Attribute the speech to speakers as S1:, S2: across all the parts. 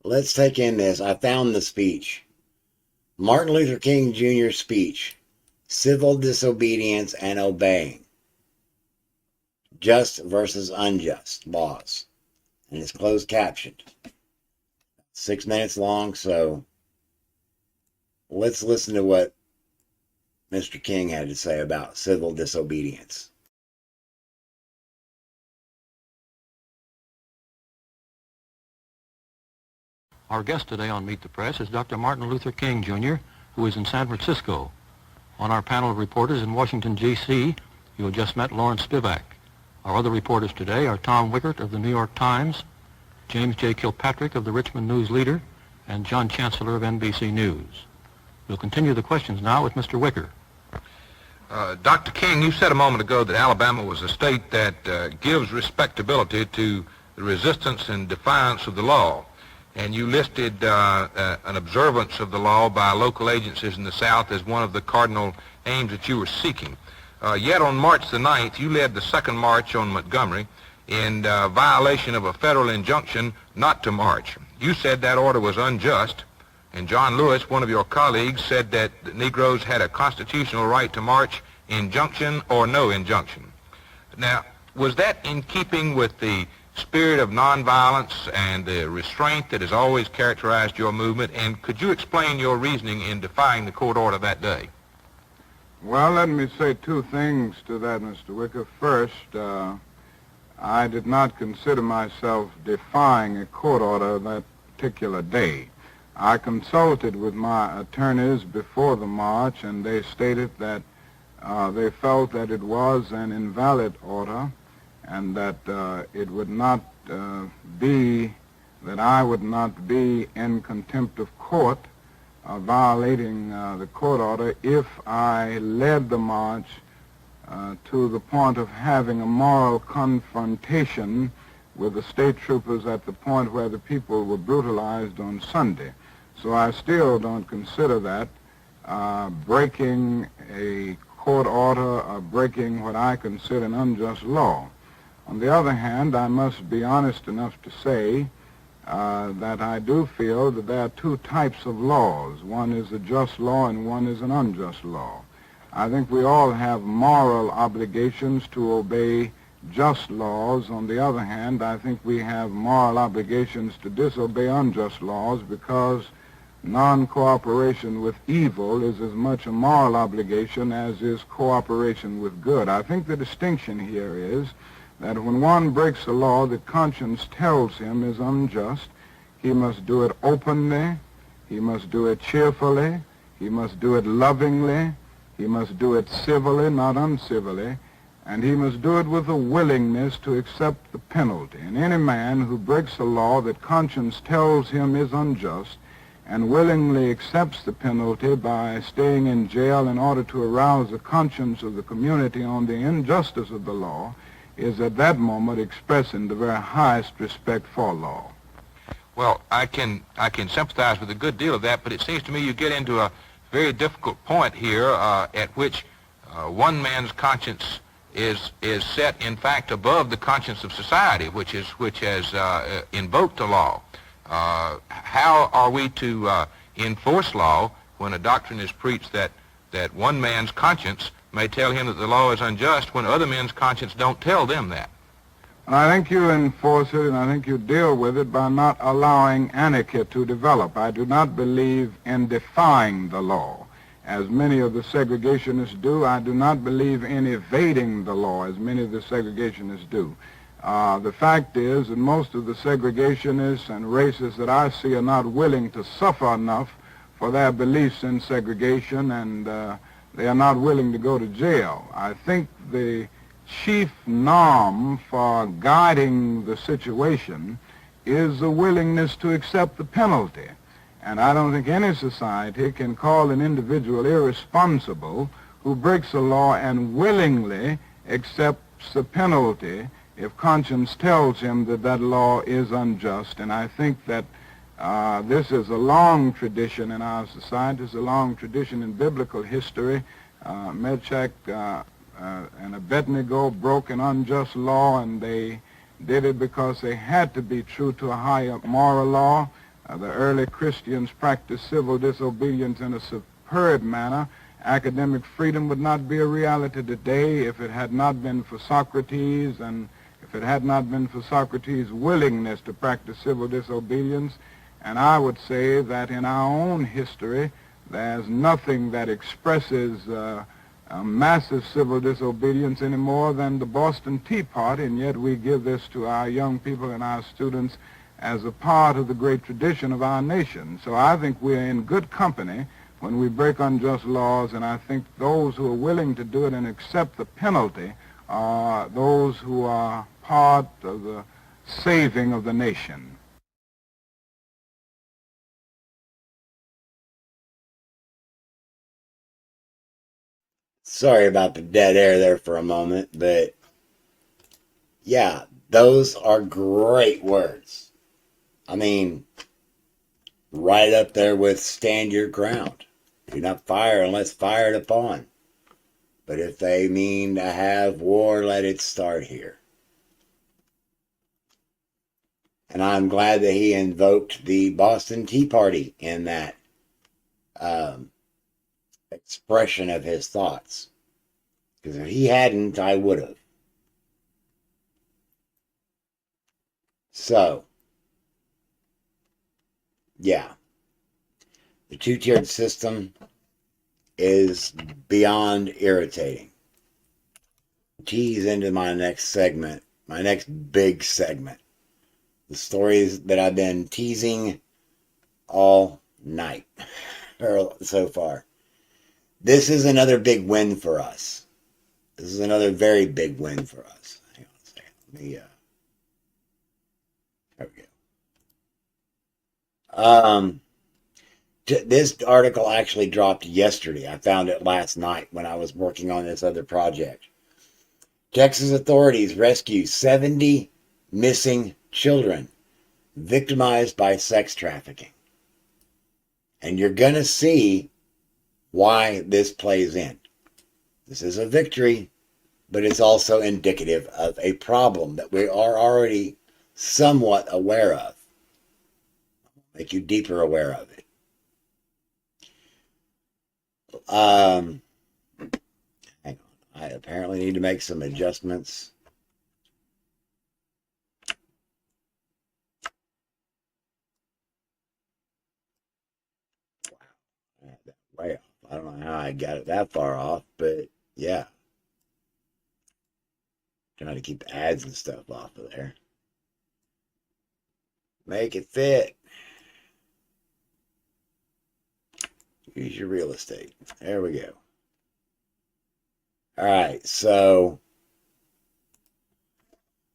S1: let's take in this. I found the speech. Martin Luther King Jr. speech. Civil disobedience and obeying. Just versus unjust laws. And it's closed captioned. 6 minutes long, so let's listen to what Mr. King had to say about civil disobedience.
S2: Our guest today on Meet the Press is Dr. Martin Luther King Jr., who is in San Francisco. On our panel of reporters in Washington, D.C., you have just met Lawrence Spivak. Our other reporters today are Tom Wickert of the New York Times, James J. Kilpatrick of the Richmond News Leader, and John Chancellor of NBC News. We'll continue the questions now with Mr. Wickert.
S3: Dr. King, you said a moment ago that Alabama was a state that gives respectability to the resistance and defiance of the law. And you listed an observance of the law by local agencies in the South as one of the cardinal aims that you were seeking. Yet on March the 9th, you led the second march on Montgomery in violation of a federal injunction not to march. You said that order was unjust, and John Lewis, one of your colleagues, said that the Negroes had a constitutional right to march, injunction or no injunction. Now, was that in keeping with the spirit of nonviolence and the restraint that has always characterized your movement, and could you explain your reasoning in defying the court order that day?
S4: Well, let me say two things to that, Mr. Wicker. First, I did not consider myself defying a court order that particular day. I consulted with my attorneys before the march, and they stated that they felt that it was an invalid order, and that it would not be, that I would not be in contempt of court, violating the court order if I led the march to the point of having a moral confrontation with the state troopers at the point where the people were brutalized on Sunday. So I still don't consider that breaking a court order or breaking what I consider an unjust law. On the other hand, I must be honest enough to say that I do feel that there are two types of laws. One is a just law and one is an unjust law. I think we all have moral obligations to obey just laws. On the other hand, I think we have moral obligations to disobey unjust laws, because non-cooperation with evil is as much a moral obligation as is cooperation with good. I think the distinction here is that when one breaks a law that conscience tells him is unjust, he must do it openly, he must do it cheerfully, he must do it lovingly, he must do it civilly, not uncivilly, and he must do it with a willingness to accept the penalty. And any man who breaks a law that conscience tells him is unjust and willingly accepts the penalty by staying in jail in order to arouse the conscience of the community on the injustice of the law is at that moment expressing the very highest respect for law.
S3: Well, I can sympathize with a good deal of that, but it seems to me you get into a very difficult point here at which one man's conscience is set, in fact, above the conscience of society, which has invoked the law. How are we to enforce law when a doctrine is preached that one man's conscience may tell him that the law is unjust when other men's conscience don't tell them that?
S4: And I think you enforce it, and I think you deal with it by not allowing anarchy to develop. I do not believe in defying the law, as many of the segregationists do. I do not believe in evading the law, as many of the segregationists do. The fact is that most of the segregationists and racists that I see are not willing to suffer enough for their beliefs in segregation, and they are not willing to go to jail. I think the chief norm for guiding the situation is the willingness to accept the penalty. And I don't think any society can call an individual irresponsible who breaks a law and willingly accepts the penalty if conscience tells him that that law is unjust. And I think that this is a long tradition in our society. It's a long tradition in biblical history. Meshach and Abednego broke an unjust law, and they did it because they had to be true to a higher moral law. The early Christians practiced civil disobedience in a superb manner. Academic freedom would not be a reality today if it had not been for Socrates, and if it had not been for Socrates' willingness to practice civil disobedience. And I would say that in our own history, there's nothing that expresses a massive civil disobedience any more than the Boston Tea Party, and yet we give this to our young people and our students as a part of the great tradition of our nation. So I think we're in good company when we break unjust laws, and I think those who are willing to do it and accept the penalty are those who are part of the saving of the nation.
S1: Sorry about the dead air there for a moment, but yeah, those are great words. I mean, right up there with stand your ground. Do not fire unless fired upon. But if they mean to have war, let it start here. And I'm glad that he invoked the Boston Tea Party in that expression of his thoughts. Because if he hadn't, I would have. So, yeah. The two-tiered system is beyond irritating. Tease into my next segment, my next big segment. The stories that I've been teasing all night or so far. This is another big win for us. This is another very big win for us. Hang on a second. Let me, there we go. This article actually dropped yesterday. I found it last night when I was working on this other project. Texas authorities rescue 70 missing children victimized by sex trafficking. And you're going to see why this plays in. This is a victory, but it's also indicative of a problem that we are already somewhat aware of. Make you deeper aware of it. Hang on. I apparently need to make some adjustments. Wow. I had that way off. I don't know how I got it that far off, but yeah. Trying to keep ads and stuff off of there. Make it fit. Use your real estate. There we go. All right, so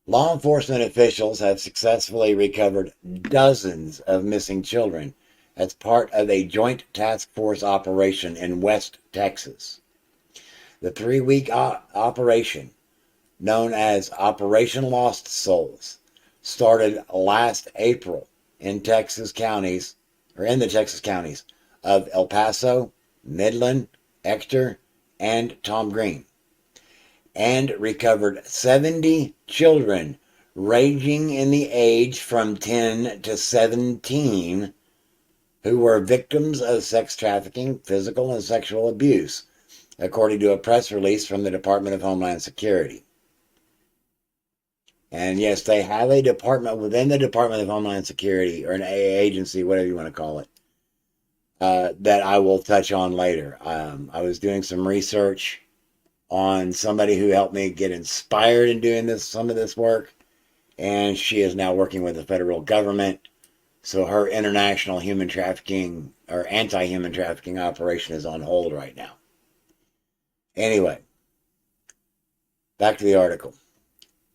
S1: law enforcement officials have successfully recovered dozens of missing children as part of a joint task force operation in West Texas. The 3-week operation, known as Operation Lost Souls, started last April in the Texas counties of El Paso, Midland, Ector, and Tom Green, and recovered 70 children ranging in the age from 10 to 17 who were victims of sex trafficking, physical and sexual abuse, according to a press release from the Department of Homeland Security. And yes, they have a department within the Department of Homeland Security, or an agency, whatever you want to call it, that I will touch on later. I was doing some research on somebody who helped me get inspired in doing some of this work, and she is now working with the federal government. So her international human trafficking or anti-human trafficking operation is on hold right now. Anyway, back to the article.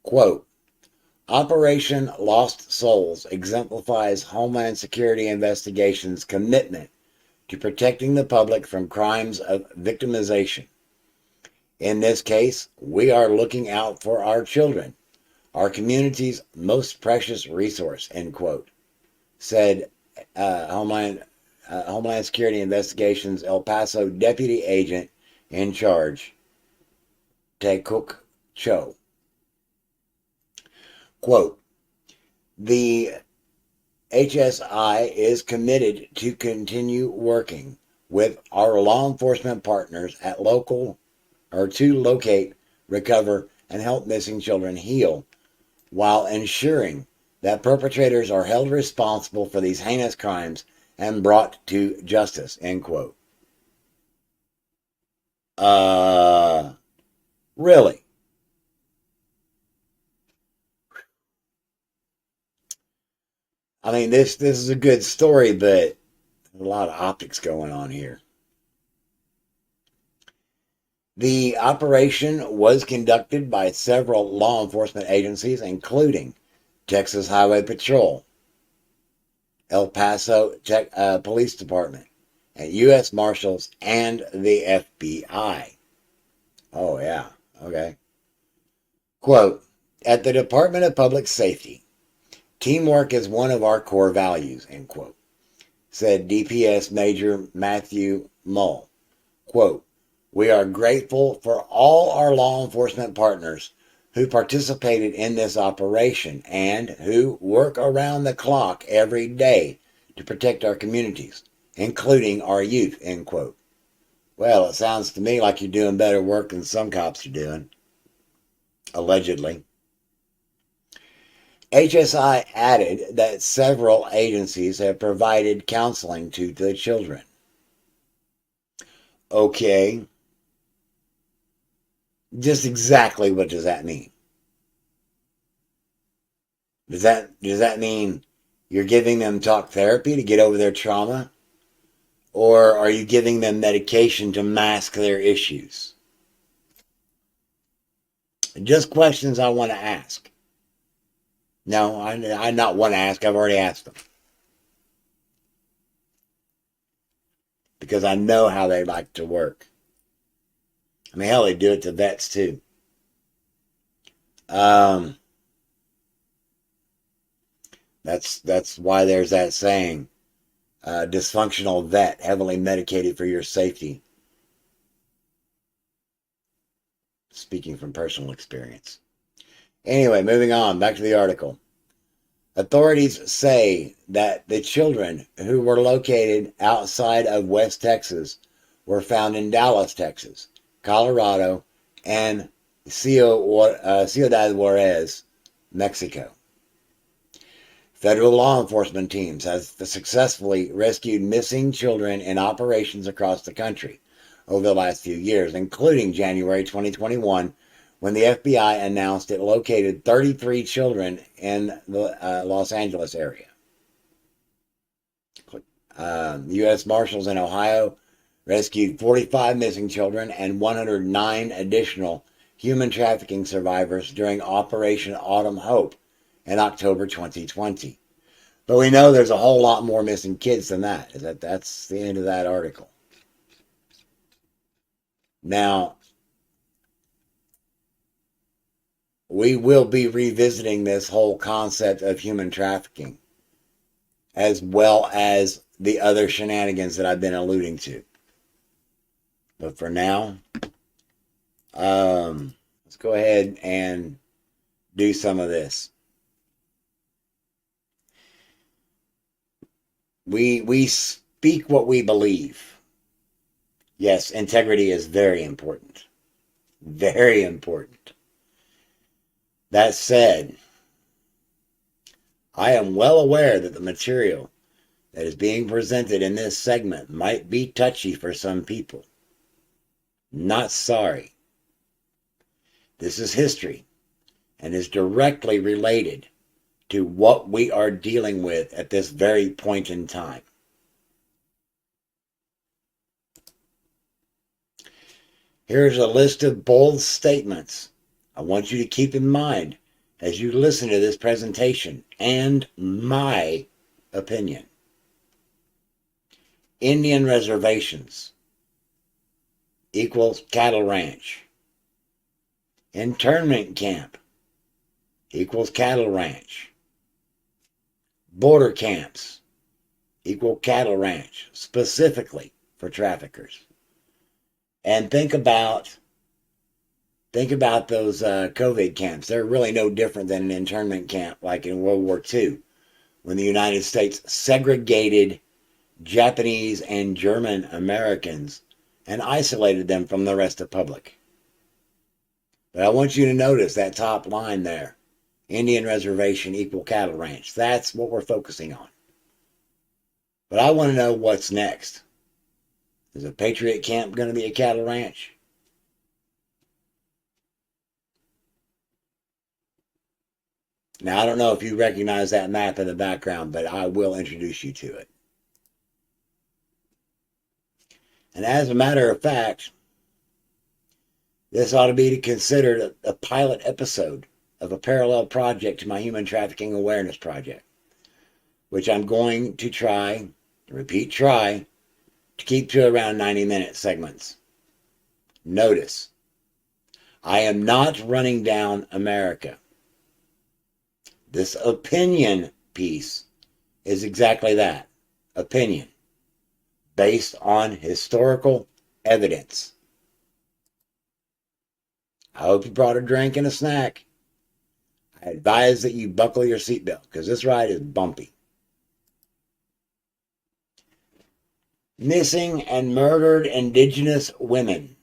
S1: Quote, Operation Lost Souls exemplifies Homeland Security Investigation's commitment to protecting the public from crimes of victimization. In this case, we are looking out for our children, our community's most precious resource, end quote, said Homeland Security Investigations El Paso Deputy Agent in Charge, Taekuk Cho. Quote, the HSI is committed to continue working with our law enforcement partners at local or to locate, recover, and help missing children heal while ensuring that perpetrators are held responsible for these heinous crimes and brought to justice, end quote. Really? I mean, this is a good story, but there's a lot of optics going on here. The operation was conducted by several law enforcement agencies, including Texas Highway Patrol, El Paso Police Department, and U.S. Marshals, and the FBI. Oh, yeah. Okay. Quote, at the Department of Public Safety, teamwork is one of our core values, end quote, said DPS Major Matthew Mull. Quote, we are grateful for all our law enforcement partners who participated in this operation and who work around the clock every day to protect our communities, including our youth, end quote. Well, it sounds to me like you're doing better work than some cops are doing, allegedly. HSI added that several agencies have provided counseling to the children. Okay. Just exactly what does that mean? Does that mean you're giving them talk therapy to get over their trauma? Or are you giving them medication to mask their issues? Just questions I want to ask. No, I not want to ask. I've already asked them. Because I know how they like to work. I mean, hell, they do it to vets too. That's why there's that saying, dysfunctional vet, heavily medicated for your safety. Speaking from personal experience. Anyway, moving on, back to the article. Authorities say that the children who were located outside of West Texas were found in Dallas, Texas, Colorado, and Ciudad Juarez, Mexico. Federal law enforcement teams have successfully rescued missing children in operations across the country over the last few years, including January 2021, when the FBI announced it located 33 children in the Los Angeles area. U.S. Marshals in Ohio rescued 45 missing children and 109 additional human trafficking survivors during Operation Autumn Hope in October 2020. But we know there's a whole lot more missing kids than that. That's the end of that article. Now, we will be revisiting this whole concept of human trafficking, as well as the other shenanigans that I've been alluding to. But for now, let's go ahead and do some of this. We speak what we believe. Yes, integrity is very important. Very important. That said, I am well aware that the material that is being presented in this segment might be touchy for some people. Not sorry. This is history and is directly related to what we are dealing with at this very point in time. Here's a list of bold statements I want you to keep in mind as you listen to this presentation and my opinion. Indian reservations equals cattle ranch. Internment camp equals cattle ranch. Border camps equal cattle ranch, specifically for traffickers. And think about those COVID camps. They're really no different than an internment camp like in World War II, when the United States segregated Japanese and German Americans and isolated them from the rest of the public. But I want you to notice that top line there. Indian reservation equal cattle ranch. That's what we're focusing on. But I want to know what's next. Is a Patriot camp going to be a cattle ranch? Now, I don't know if you recognize that map in the background, but I will introduce you to it. And as a matter of fact, this ought to be considered a pilot episode of a parallel project to my Human Trafficking Awareness Project, which I'm going to try to keep to around 90-minute segments. Notice, I am not running down America. This opinion piece is exactly that, opinion, based on historical evidence. I hope you brought a drink and a snack. I advise that you buckle your seatbelt because this ride is bumpy. Missing and murdered indigenous women.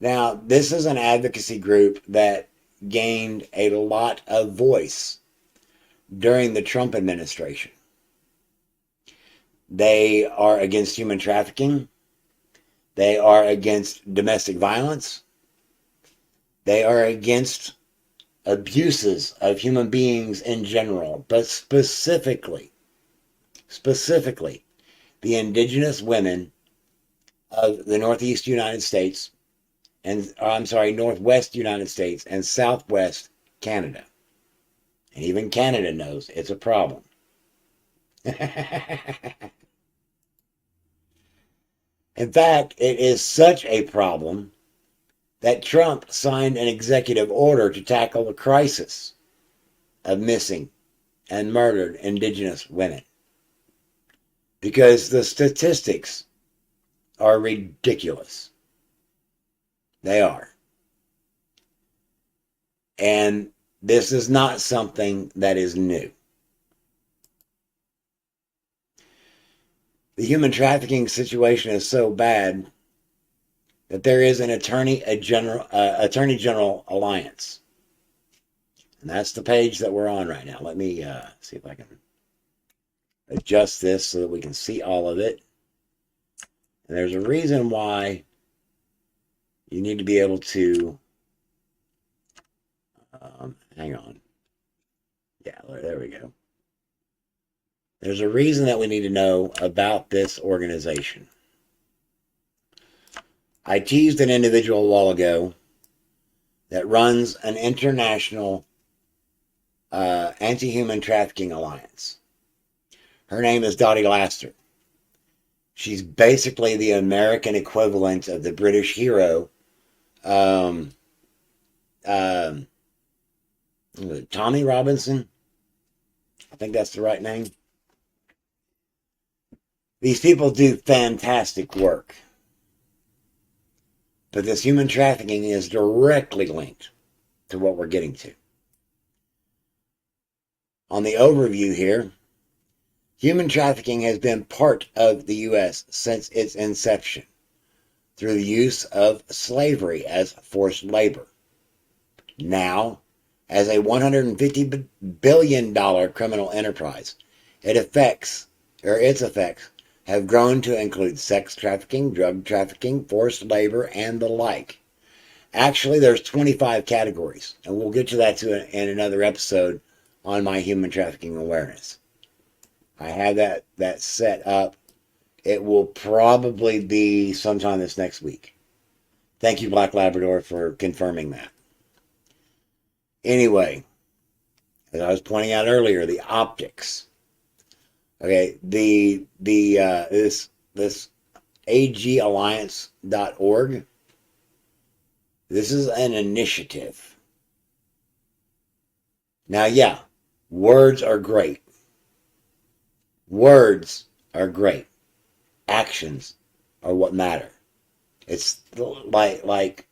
S1: Now, this is an advocacy group that gained a lot of voice during the Trump administration. They are against human trafficking. They are against domestic violence. They are against abuses of human beings in general, but specifically, the indigenous women of the Northeast United States Northwest United States and Southwest Canada. And even Canada knows it's a problem. In fact, it is such a problem that Trump signed an executive order to tackle the crisis of missing and murdered indigenous women. Because the statistics are ridiculous. They are. And this is not something that is new. The human trafficking situation is so bad that there is an Attorney General Alliance. And that's the page that we're on right now. Let me see if I can adjust this so that we can see all of it. And there's a reason why you need to be able to, hang on. Yeah, there we go. There's a reason that we need to know about this organization. I teased an individual a while ago that runs an international anti-human trafficking alliance. Her name is Dottie Laster. She's basically the American equivalent of the British hero, Tommy Robinson. I think that's the right name. These people do fantastic work. But this human trafficking is directly linked to what we're getting to. On the overview here, human trafficking has been part of the U.S. since its inception through the use of slavery as forced labor. Now, as a $150 billion criminal enterprise, its effects have grown to include sex trafficking, drug trafficking, forced labor, and the like. Actually, there's 25 categories, and we'll get to that in another episode on my human trafficking awareness. I have that set up. It will probably be sometime this next week. Thank you, Black Labrador, for confirming that. Anyway, as I was pointing out earlier, the optics. Okay, this agalliance.org, this is an initiative. Now, yeah, words are great. Words are great. Actions are what matter. It's like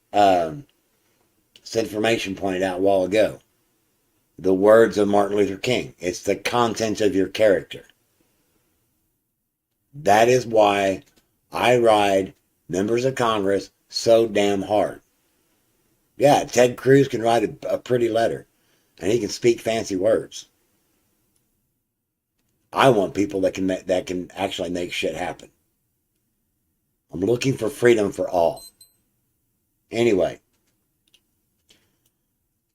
S1: Sid Formation pointed out a while ago. the words of Martin Luther King. It's the content of your character. That is why I ride members of Congress so damn hard. Yeah, Ted Cruz can write a pretty letter, and he can speak fancy words. I want people that can actually make shit happen. I'm looking for freedom for all. Anyway,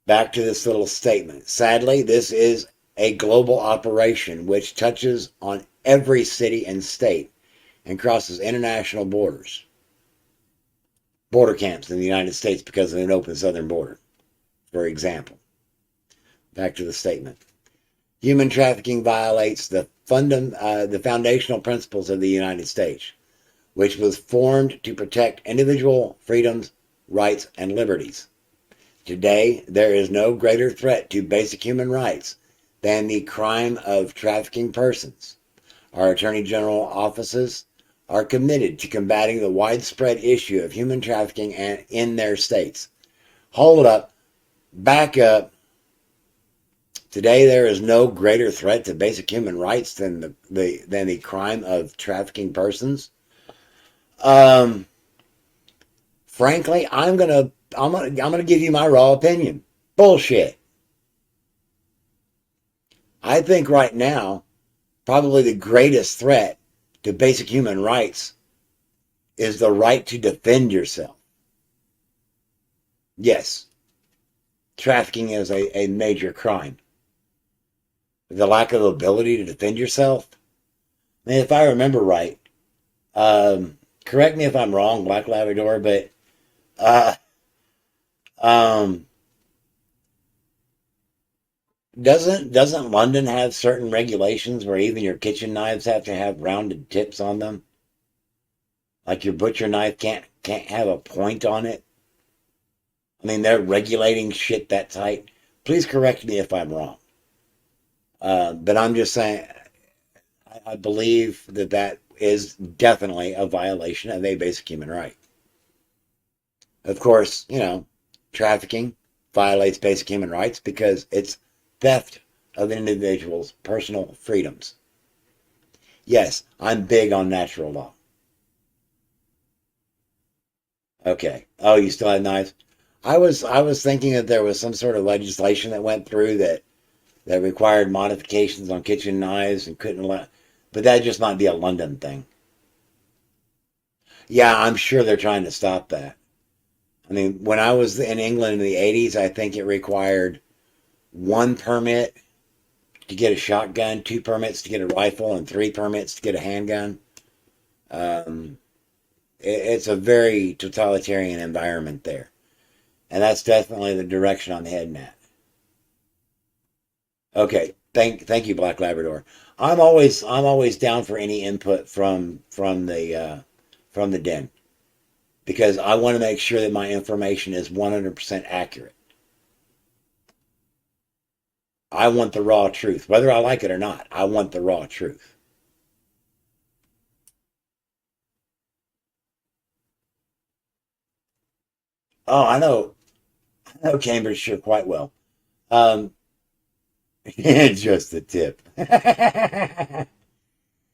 S1: back to this little statement. Sadly, this is a global operation which touches on every city and state and crosses international borders. Border camps in the United States because of an open southern border, for example. Back to the statement. Human trafficking violates the foundational principles of the United States, which was formed to protect individual freedoms, rights, and liberties. Today, there is no greater threat to basic human rights than the crime of trafficking persons. Our Attorney General offices are committed to combating the widespread issue of human trafficking in their states. Hold up, back up. Today, there is no greater threat to basic human rights than the crime of trafficking persons. Frankly, I'm gonna give you my raw opinion. Bullshit. I think right now, probably the greatest threat to basic human rights is the right to defend yourself. Yes, trafficking is a major crime. The lack of ability to defend yourself. I mean, if I remember right, correct me if I'm wrong, Black Labrador, but doesn't London have certain regulations where even your kitchen knives have to have rounded tips on them? Like your butcher knife can't have a point on it. I mean, they're regulating shit that tight. Please correct me if I'm wrong. But I'm just saying, I believe that is definitely a violation of a basic human right. Of course, trafficking violates basic human rights because it's theft of an individual's personal freedoms. Yes, I'm big on natural law. Okay. Oh, you still have knives? I was thinking that there was some sort of legislation that went through that required modifications on kitchen knives and couldn't let, but that just might be a London thing. Yeah, I'm sure they're trying to stop that. I mean, when I was in England in the 80s, I think it required 1 permit to get a shotgun, 2 permits to get a rifle, and 3 permits to get a handgun. It's a very totalitarian environment there. And that's definitely the direction I'm heading at. Okay, thank you, Black Labrador. I'm always down for any input from the den because I want to make sure that my information is 100% accurate. I want the raw truth, whether I like it or not. I want the raw truth. Oh, I know Cambridgeshire quite well. Um, just the tip.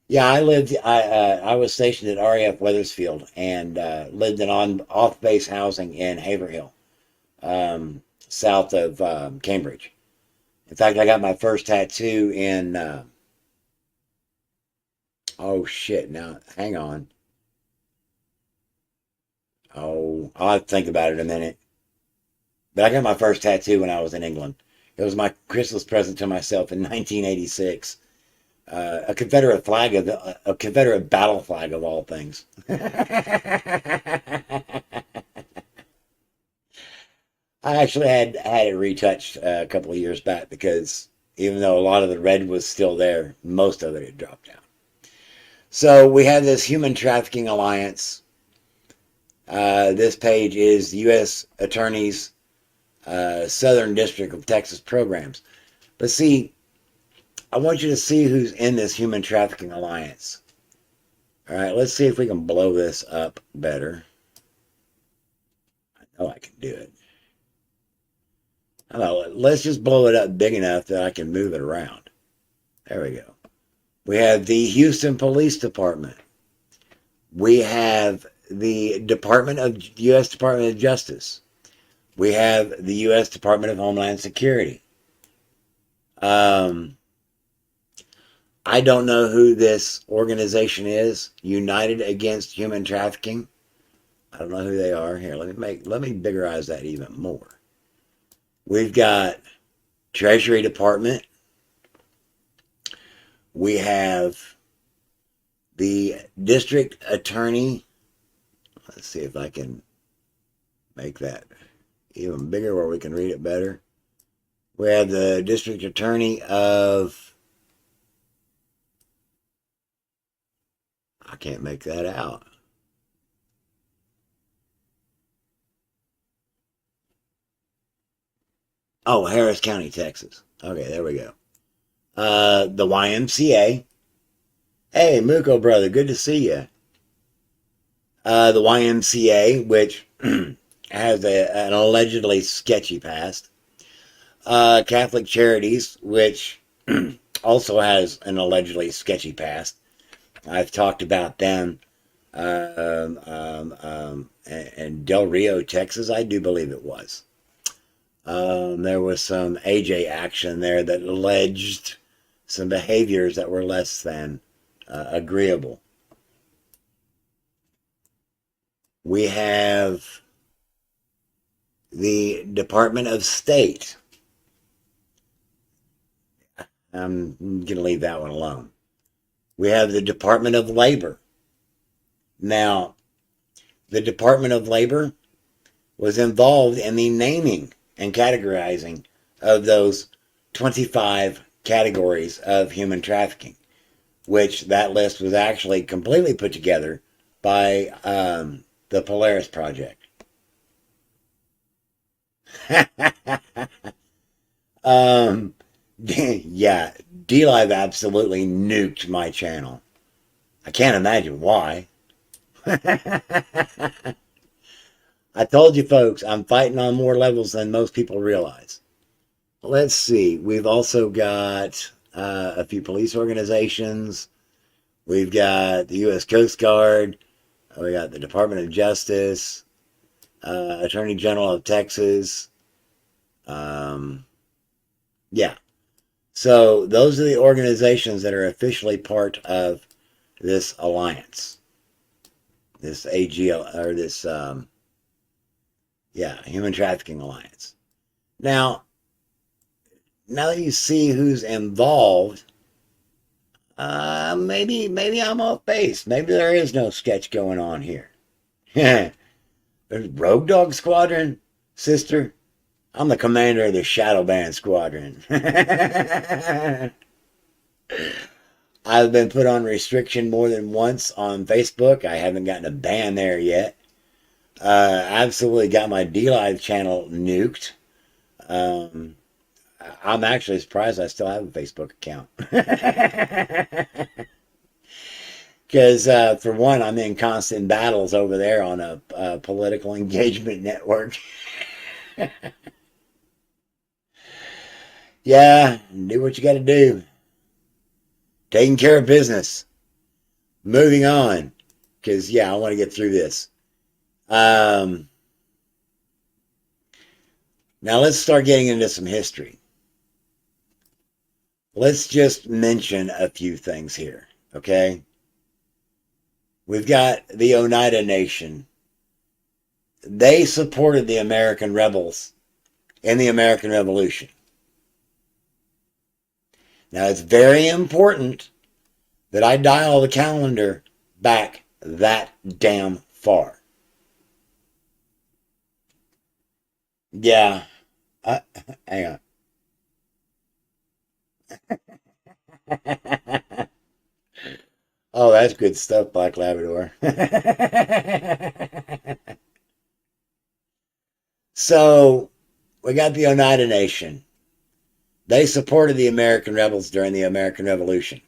S1: Yeah, I was stationed at RAF Weathersfield and lived in off base housing in Haverhill, south of Cambridge. In fact, I got my first tattoo in. Oh shit! Now, hang on. Oh, I'll have to think about it in a minute. But I got my first tattoo when I was in England. It was my Christmas present to myself in 1986. A Confederate flag of a Confederate battle flag of all things. I actually had it retouched a couple of years back because even though a lot of the red was still there, most of it had dropped out. So we have this Human Trafficking Alliance. This page is U.S. Attorney's Southern District of Texas programs. But see, I want you to see who's in this Human Trafficking Alliance. All right, let's see if we can blow this up better. I know I can do it. I don't know, let's just blow it up big enough that I can move it around. There we go. We have the Houston Police Department. We have the U.S. Department of Justice. We have the U.S. Department of Homeland Security. I don't know who this organization is. United Against Human Trafficking. I don't know who they are. Here, let me biggerize that even more. We've got Treasury Department. We have the District Attorney. Let's see if I can make that even bigger where we can read it better. We have the District Attorney of... I can't make that out. Oh, Harris County, Texas. Okay, there we go. The YMCA. Hey, Muko brother, good to see you. The YMCA, which has an allegedly sketchy past. Catholic Charities, which also has an allegedly sketchy past. I've talked about them. And Del Rio, Texas, I do believe it was. There was some AJ action there that alleged some behaviors that were less than agreeable. We have the Department of State. I'm going to leave that one alone. We have the Department of Labor. Now, the Department of Labor was involved in the naming and categorizing of those 25 categories of human trafficking, which that list was actually completely put together by the Polaris Project. Yeah, D-Live absolutely nuked my channel. I can't imagine why. I told you folks, I'm fighting on more levels than most people realize. Let's see. We've also got a few police organizations. We've got the U.S. Coast Guard. We got the Department of Justice. Attorney General of Texas. Yeah. So those are the organizations that are officially part of this alliance. This AGL, or this, Human Trafficking Alliance. Now that you see who's involved, maybe I'm off base. Maybe there is no sketch going on here. There's Rogue Dog Squadron, sister. I'm the commander of the Shadow Band Squadron. I've been put on restriction more than once on Facebook. I haven't gotten a ban there yet. Absolutely got my D-Live channel nuked. I'm actually surprised I still have a Facebook account. Because, for one, I'm in constant battles over there on a political engagement network. Yeah, do what you got to do. Taking care of business. Moving on. Because, I want to get through this. Now let's start getting into some history. Let's just mention a few things here, okay? We've got the Oneida Nation. They supported the American rebels in the American Revolution. Now, it's very important that I dial the calendar back that damn far. Yeah. Hang on. Oh, that's good stuff, Black Labrador. So, we got the Oneida Nation. They supported the American rebels during the American Revolution.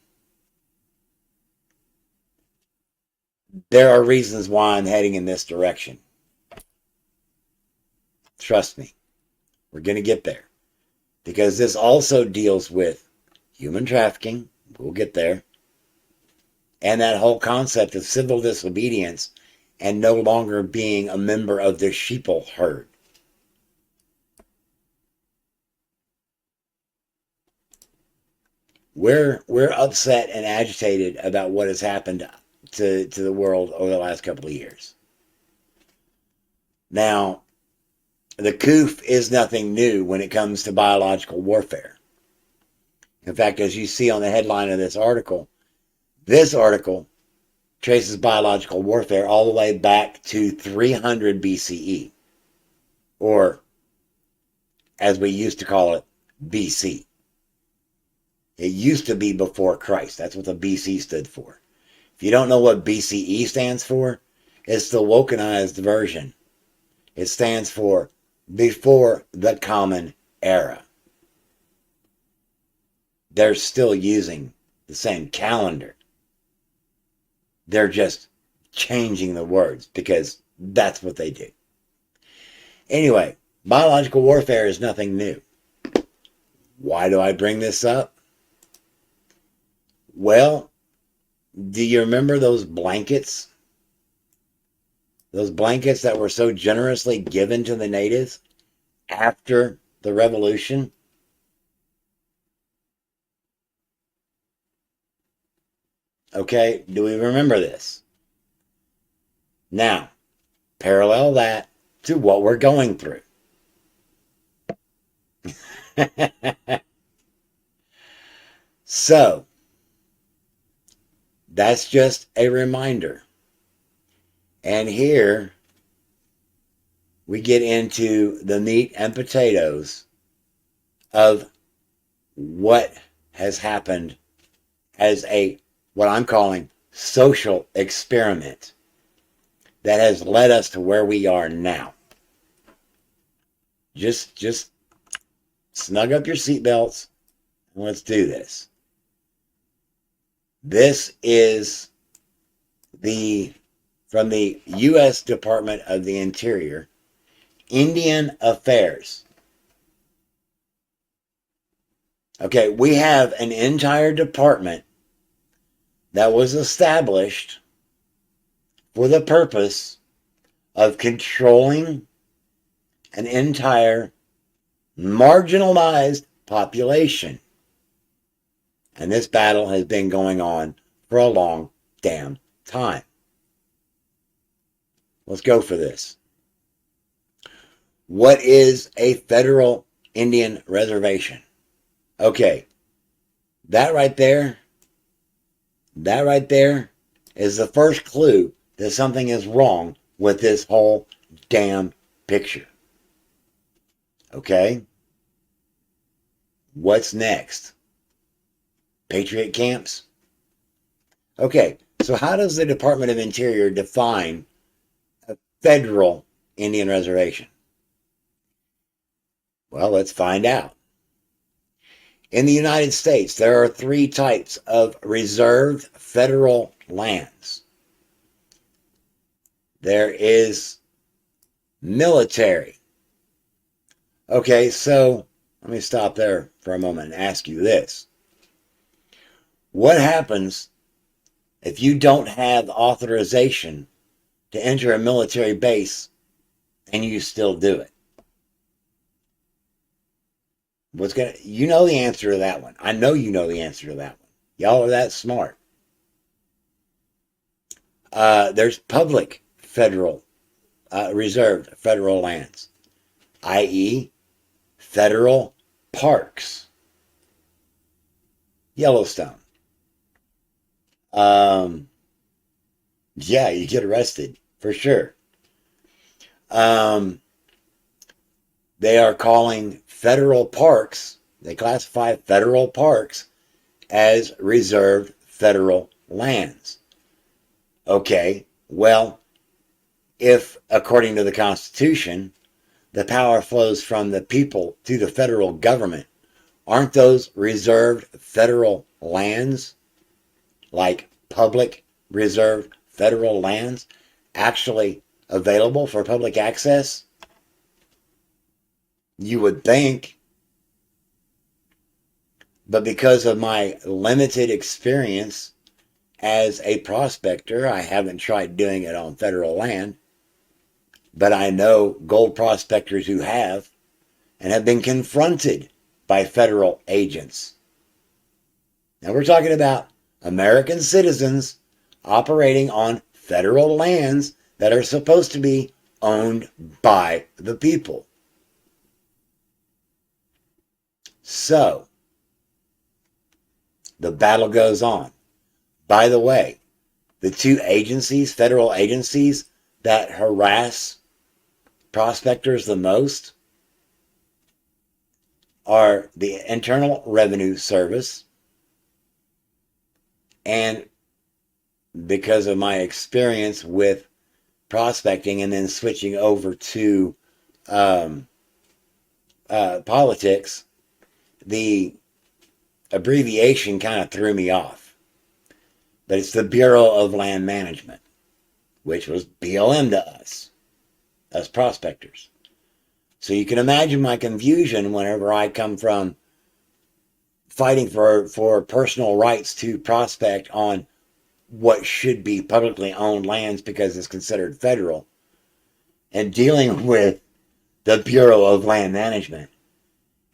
S1: There are reasons why I'm heading in this direction. Trust me. We're going to get there. because this also deals with human trafficking. We'll get there. And that whole concept of civil disobedience and no longer being a member of the sheeple herd. We're upset and agitated about what has happened to the world over the last couple of years. Now, the COOF is nothing new when it comes to biological warfare. In fact, as you see on the headline of this article traces biological warfare all the way back to 300 BCE, or as we used to call it, BC. It used to be before Christ. That's what the BC stood for. If you don't know what BCE stands for, it's the wokenized version. It stands for before the Common Era. They're still using the same calendar. They're just changing the words because that's what they do. Anyway, biological warfare is nothing new. Why do I bring this up? Well, do you remember those blankets? Those blankets that were so generously given to the natives after the revolution? Okay, do we remember this? Now, parallel that to what we're going through. So, that's just a reminder. And here we get into the meat and potatoes of what has happened as what I'm calling social experiment that has led us to where we are now. Just snug up your seatbelts and let's do this. This is from the U.S. Department of the Interior, Indian Affairs. Okay, we have an entire department that was established for the purpose of controlling an entire marginalized population. And this battle has been going on for a long damn time. Let's go for this. What is a federal Indian reservation? Okay, that right there is the first clue that something is wrong with this whole damn picture. Okay? What's next? Patriot camps? Okay, so how does the Department of Interior define a federal Indian reservation? Well, let's find out. In the United States, there are 3 types of reserved federal lands. There is military. Okay, so let me stop there for a moment and ask you this. What happens if you don't have authorization to enter a military base and you still do it? You know the answer to that one. I know you know the answer to that one. Y'all are that smart. There's public federal, reserved federal lands, i.e. federal parks. Yellowstone. Yeah, you get arrested, for sure. They are calling federal parks, they classify federal parks as reserved federal lands. Okay, well, if, according to the Constitution, the power flows from the people to the federal government, aren't those reserved federal lands, like public reserved federal lands, actually available for public access? You would think. But because of my limited experience as a prospector, I haven't tried doing it on federal land. But I know gold prospectors who have and have been confronted by federal agents. Now we're talking about American citizens operating on federal lands that are supposed to be owned by the people. So, the battle goes on. By the way, the two agencies, federal agencies, that harass prospectors the most are the Internal Revenue Service, and because of my experience with prospecting and then switching over to politics, the abbreviation kind of threw me off. But it's the Bureau of Land Management, which was BLM to us prospectors. So you can imagine my confusion whenever I come from fighting for personal rights to prospect on what should be publicly owned lands because it's considered federal, and dealing with the Bureau of Land Management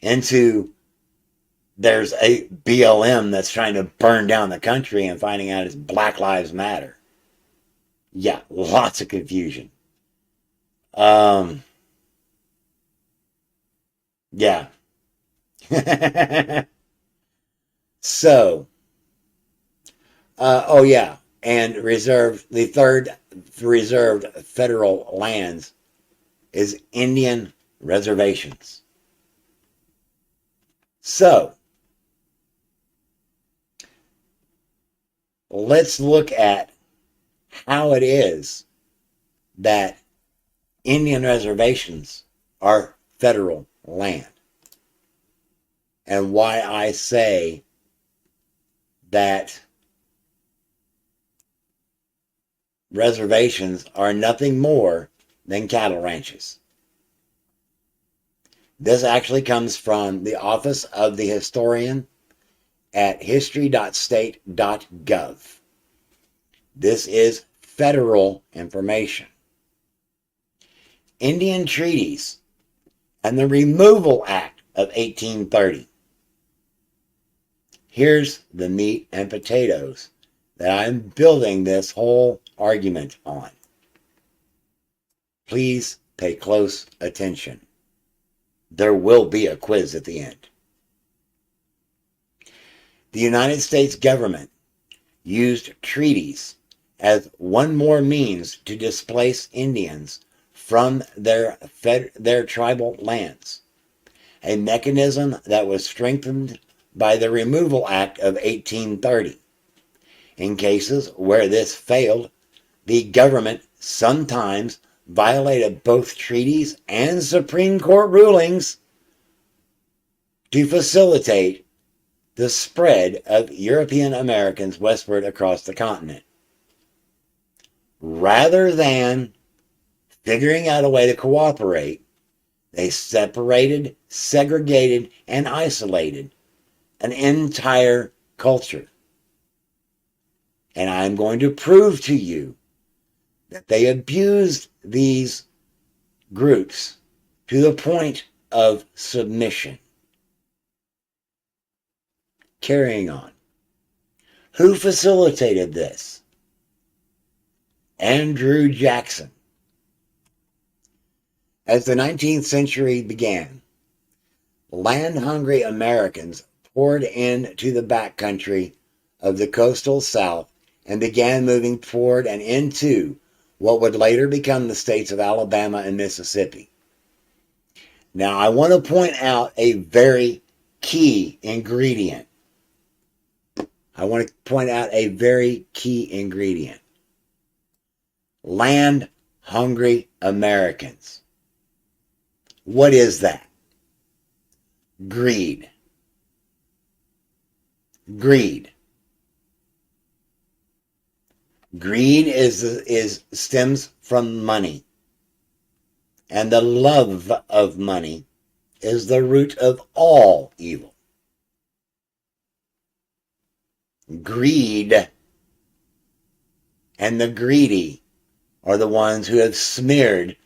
S1: into there's a BLM that's trying to burn down the country and finding out it's Black Lives Matter. Yeah, lots of confusion. Yeah. So, oh yeah, and the third reserved federal lands is Indian reservations. So, let's look at how it is that Indian reservations are federal land, and why I say that reservations are nothing more than cattle ranches. This actually comes from the Office of the Historian at history.state.gov. This is federal information. Indian treaties and the Removal Act of 1830. Here's the meat and potatoes that I'm building this whole argument on. Please pay close attention. There will be a quiz at the end. The United States government used treaties as one more means to displace Indians from their tribal lands, a mechanism that was strengthened by the Removal Act of 1830. In cases where this failed, the government sometimes violated both treaties and Supreme Court rulings to facilitate the spread of European Americans westward across the continent. Rather than figuring out a way to cooperate, they separated, segregated, and isolated an entire culture. And I'm going to prove to you that they abused these groups to the point of submission. Carrying on. Who facilitated this? Andrew Jackson. As the 19th century began, land-hungry Americans poured into the backcountry of the coastal South and began moving toward and into what would later become the states of Alabama and Mississippi. Now, I want to point out a very key ingredient. Land-hungry Americans. What is that? Greed. Greed. Greed stems from money. And the love of money is the root of all evil. Greed and the greedy are the ones who have smeared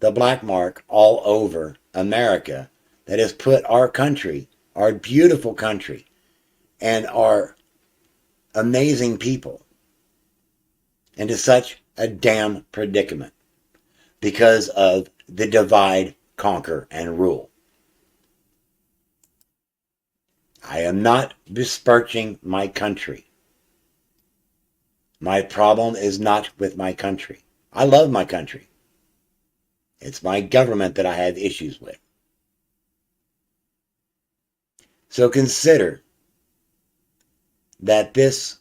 S1: the black mark all over America that has put our country, our beautiful country, and our amazing people into such a damn predicament because of the divide, conquer, and rule. I am not besmirching my country. My problem is not with my country. I love my country. It's my government that I have issues with. So consider that this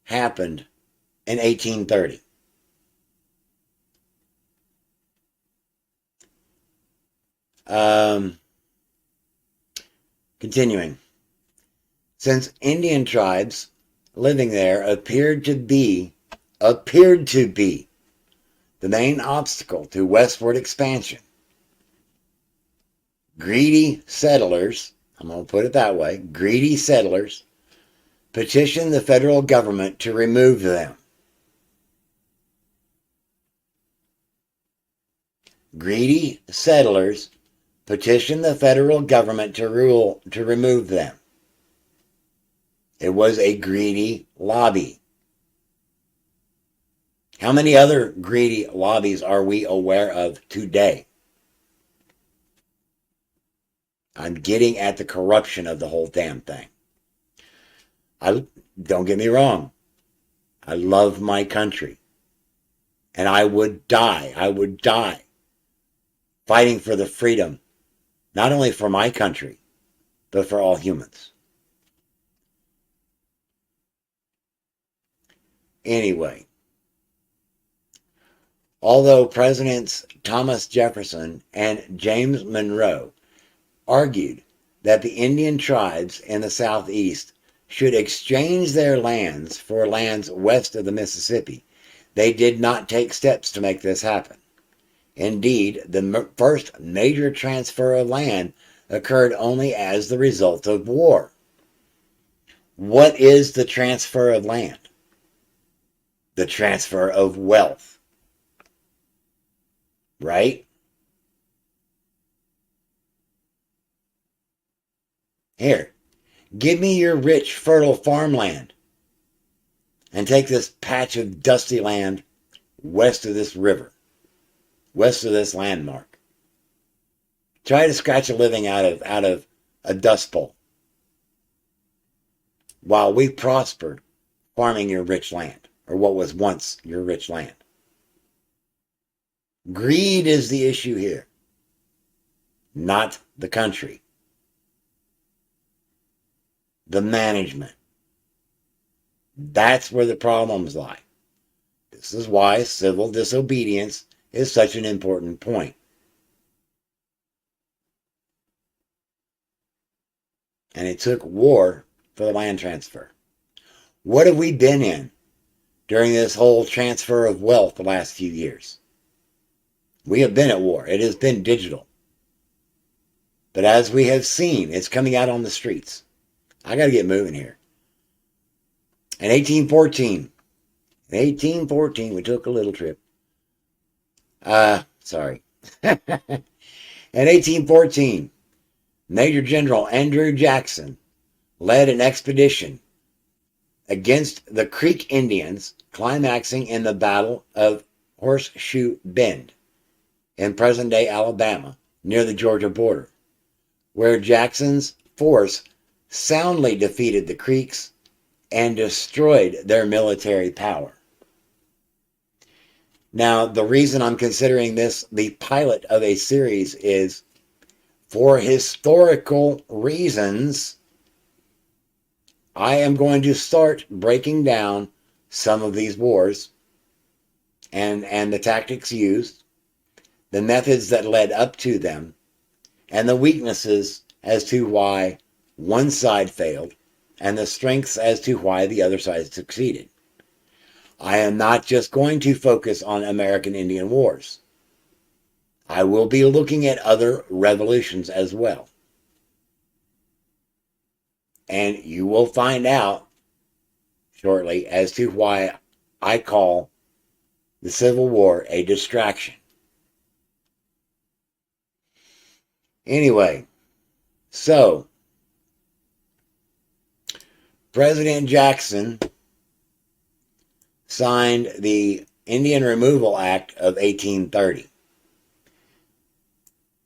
S1: happened in 1830. Continuing. Since Indian tribes living there appeared to be the main obstacle to westward expansion, greedy settlers, I'm going to put it that way, greedy settlers petitioned the federal government to remove them. Greedy settlers petitioned the federal government to remove them. It was a greedy lobby. How many other greedy lobbies are we aware of today? I'm getting at the corruption of the whole damn thing. Don't get me wrong. I love my country. And I would die fighting for the freedom, not only for my country, but for all humans. Anyway, although Presidents Thomas Jefferson and James Monroe argued that the Indian tribes in the Southeast should exchange their lands for lands west of the Mississippi, they did not take steps to make this happen. Indeed, the first major transfer of land occurred only as the result of war. What is the transfer of land? The transfer of wealth. Right? Here, give me your rich, fertile farmland and take this patch of dusty land west of this river, west of this landmark. Try to scratch a living out of a dust bowl while we prospered farming your rich land, or what was once your rich land. Greed is the issue here, not the country. The management. That's where the problems lie. This is why civil disobedience is such an important point. And it took war for the land transfer. What have we been in during this whole transfer of wealth the last few years? We have been at war. It has been digital. But as we have seen, it's coming out on the streets. I got to get moving here. In 1814, we took a little trip. Sorry. In 1814, Major General Andrew Jackson led an expedition against the Creek Indians, climaxing in the Battle of Horseshoe Bend in present-day Alabama, near the Georgia border, where Jackson's force soundly defeated the Creeks and destroyed their military power. Now, the reason I'm considering this the pilot of a series is for historical reasons. I am going to start breaking down some of these wars and the tactics used, the methods that led up to them, and the weaknesses as to why one side failed and the strengths as to why the other side succeeded. I am not just going to focus on American Indian Wars. I will be looking at other revolutions as well. And you will find out shortly as to why I call the Civil War a distraction. Anyway, so President Jackson signed the Indian Removal Act of 1830.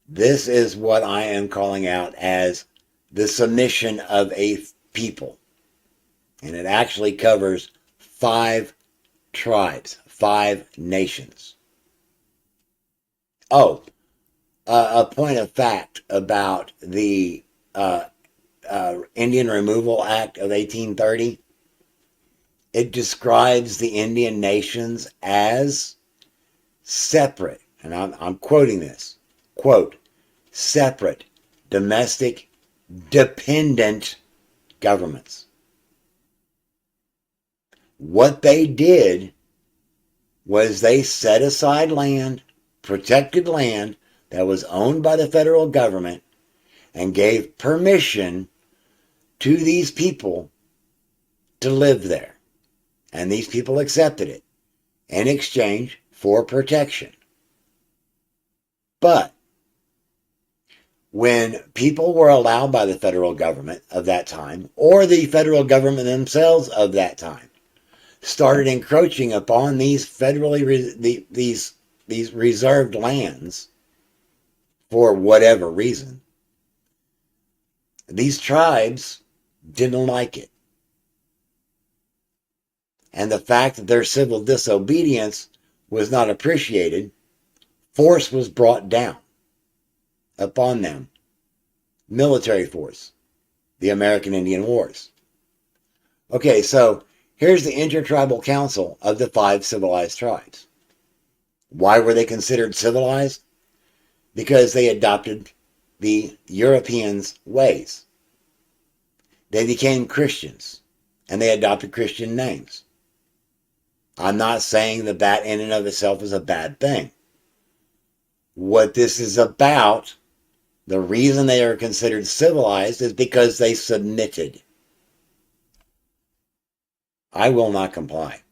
S1: This is what I am calling out as the submission of a people. And it actually covers 5 tribes, 5 nations. Oh, a point of fact about the Indian Removal Act of 1830. It describes the Indian nations as separate, and I'm quoting this, quote, separate, domestic, dependent governments. What they did was they set aside land, protected land that was owned by the federal government, and gave permission to these people to live there. And these people accepted it in exchange for protection. But when people were allowed by the federal government of that time, or the federal government themselves of that time, started encroaching upon these federally these reserved lands for whatever reason, these tribes didn't like it. And the fact that their civil disobedience was not appreciated, force was brought down upon them. Military force. The American Indian Wars. Okay, so here's the Intertribal Council of the 5 civilized tribes. Why were they considered civilized? Because they adopted the Europeans' ways. They became Christians, and they adopted Christian names. I'm not saying that that in and of itself is a bad thing. What this is about, the reason they are considered civilized is because they submitted. I will not comply.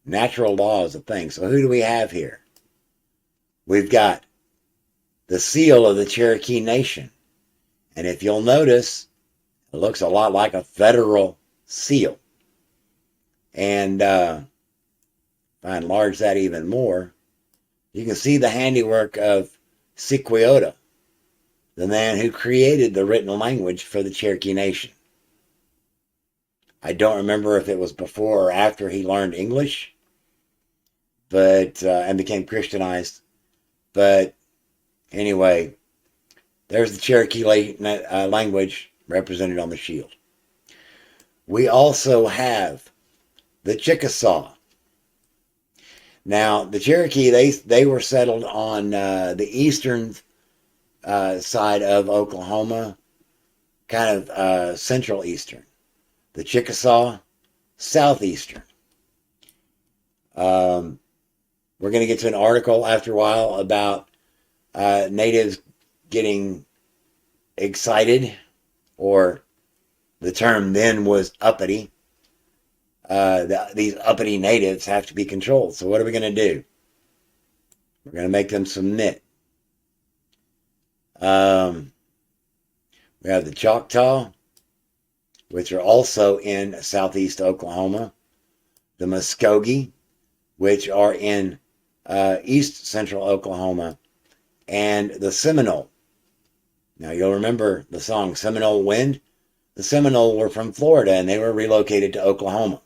S1: Natural law is a thing. So who do we have here? We've got the seal of the Cherokee Nation. And if you'll notice, it looks a lot like a federal seal. And if I enlarge that even more, you can see the handiwork of Sequoyota, the man who created the written language for the Cherokee Nation. I don't remember if it was before or after he learned English, but and became Christianized. But anyway, there's the Cherokee language represented on the shield. We also have the Chickasaw. Now, the Cherokee, they were settled on the eastern side of Oklahoma, kind of central eastern. The Chickasaw, southeastern. We're going to get to an article after a while about natives getting excited, or the term then was uppity. These uppity natives have to be controlled. So what are we going to do? We're going to make them submit. We have the Choctaw, which are also in southeast Oklahoma. The Muskogee, which are in east central Oklahoma. And the Seminole. Now you'll remember the song Seminole Wind. The Seminole were from Florida and they were relocated to Oklahoma.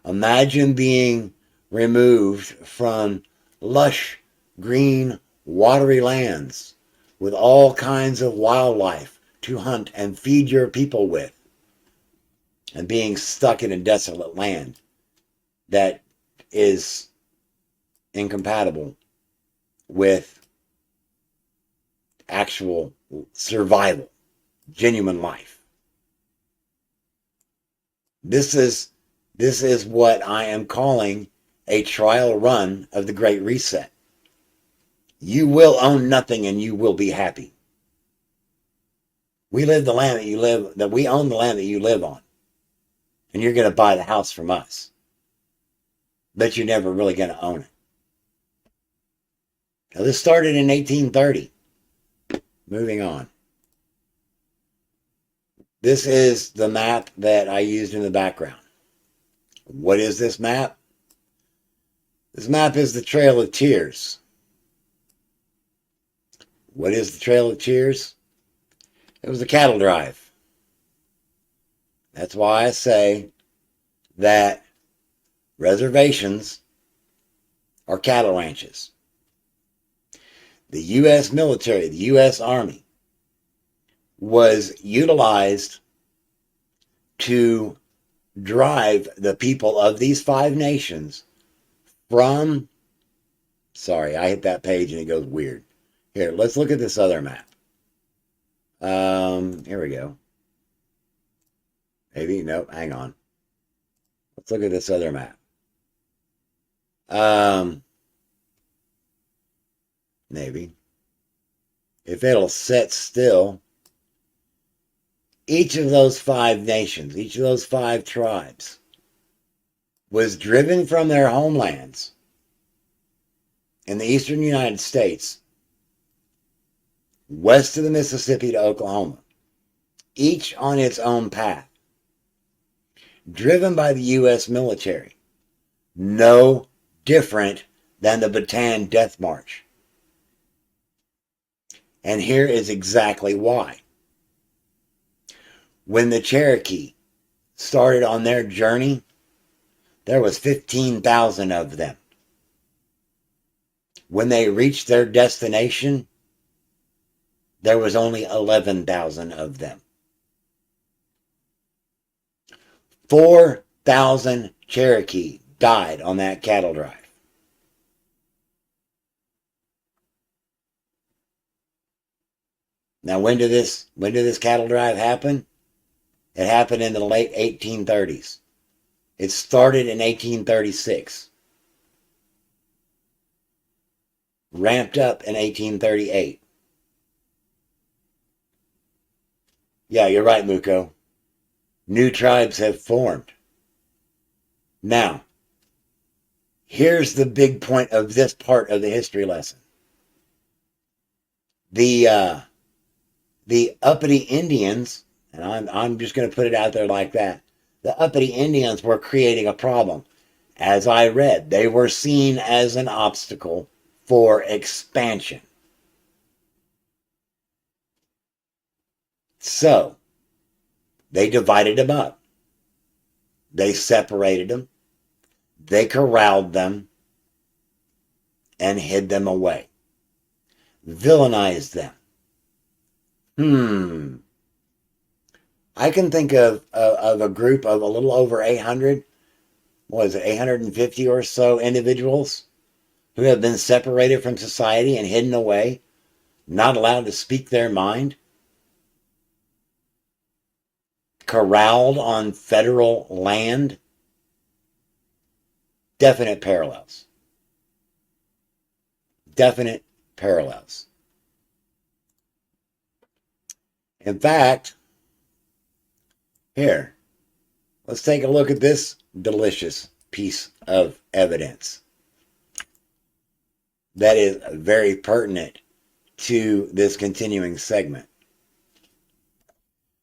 S1: Imagine being removed from lush, green, watery lands with all kinds of wildlife to hunt and feed your people with, and being stuck in a desolate land that is incompatible with actual survival, genuine life. This is what I am calling a trial run of the Great Reset. You will own nothing and you will be happy. We own the land that you live on. and you're going to buy the house from us. But you're never really going to own it. Now, this started in 1830. Moving on. This is the map that I used in the background. What is this map? This map is the Trail of Tears. What is the Trail of Tears? It was a cattle drive. That's why I say that reservations are cattle ranches. The U.S. military, the U.S. Army, was utilized to drive the people of these 5 nations from... Sorry, I hit that page and it goes weird. Here, let's look at this other map. Here we go. Maybe, nope, hang on. Let's look at this other map. Maybe. If it'll sit still, each of those 5 nations, each of those 5 tribes was driven from their homelands in the eastern United States, west of the Mississippi to Oklahoma, each on its own path, driven by the U.S. military, no different than the Bataan Death March. And here is exactly why. When the Cherokee started on their journey, there was 15,000 of them. When they reached their destination, there was only 11,000 of them. 4,000 Cherokee died on that cattle drive. Now, when did this cattle drive happen? It happened in the late 1830s. It started in 1836. Ramped up in 1838. Yeah, you're right, Muko. New tribes have formed. Now, here's the big point of this part of the history lesson. The uppity Indians, and I'm just going to put it out there like that, the uppity Indians were creating a problem. As I read, they were seen as an obstacle for expansion. So, they divided them up. They separated them. They corralled them and hid them away. Villainized them. I can think of a group of a little over 800, what is it, 850 or so individuals who have been separated from society and hidden away, not allowed to speak their mind, corralled on federal land. Definite parallels. Definite parallels. In fact, here, let's take a look at this delicious piece of evidence that is very pertinent to this continuing segment.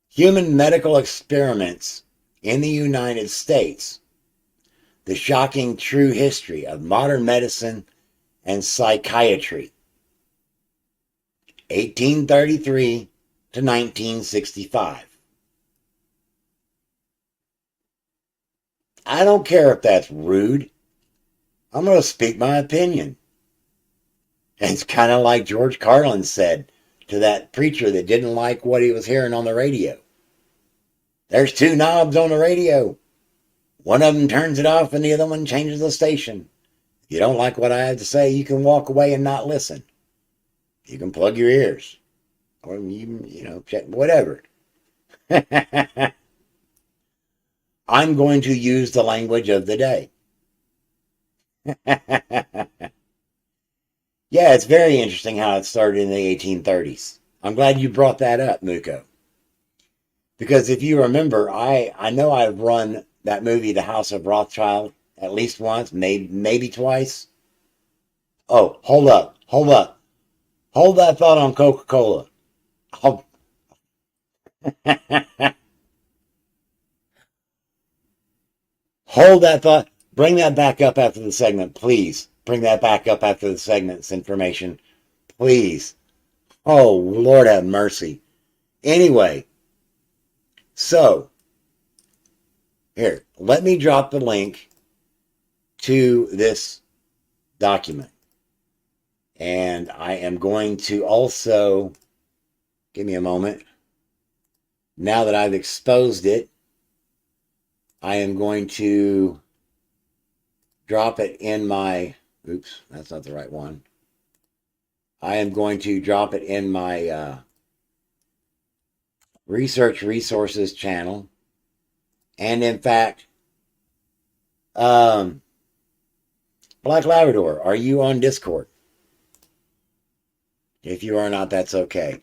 S1: Human medical experiments in the United States, the shocking true history of modern medicine and psychiatry, 1833 to 1965. I don't care if that's rude. I'm going to speak my opinion. It's kind of like George Carlin said to that preacher that didn't like what he was hearing on the radio. There's 2 knobs on the radio. One of them turns it off and the other one changes the station. If you don't like what I have to say, you can walk away and not listen. You can plug your ears. Or check, whatever. I'm going to use the language of the day. Yeah, it's very interesting how it started in the 1830s. I'm glad you brought that up, Muko. Because if you remember, I know I've run that movie, The House of Rothschild, at least once, maybe twice. Oh, hold up. Hold that thought on Coca-Cola. Hold that thought. Bring that back up after the segment, please. Bring that back up after the segment's information, please. Oh, Lord have mercy. Anyway, so, here, let me drop the link to this document. And I am going to also, give me a moment. Now that I've exposed it, I am going to drop it in my, oops, that's not the right one. I am going to drop it in my research resources channel. And in fact, Black Labrador, are you on Discord? If you are not, that's okay.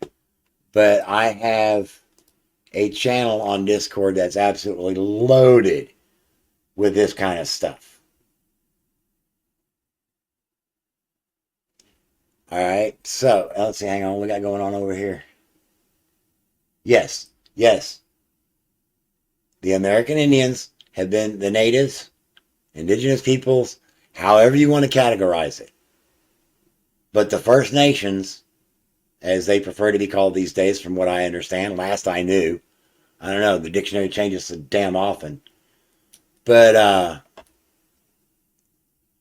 S1: But I have a channel on Discord that's absolutely loaded with this kind of stuff. All right, so let's see, hang on, what we got going on over here? Yes. The American Indians have been the natives, indigenous peoples, however you want to categorize it. But the First Nations, as they prefer to be called these days, from what I understand, last I knew, I don't know, the dictionary changes so damn often. But,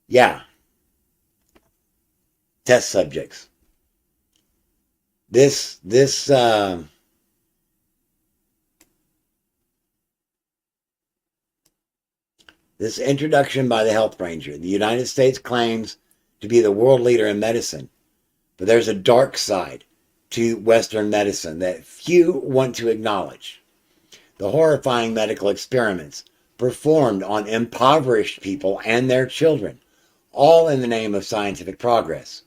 S1: yeah. Test subjects. This introduction by the Health Ranger. The United States claims to be the world leader in medicine, but there's a dark side to Western medicine that few want to acknowledge. The horrifying medical experiments performed on impoverished people and their children, all in the name of scientific progress.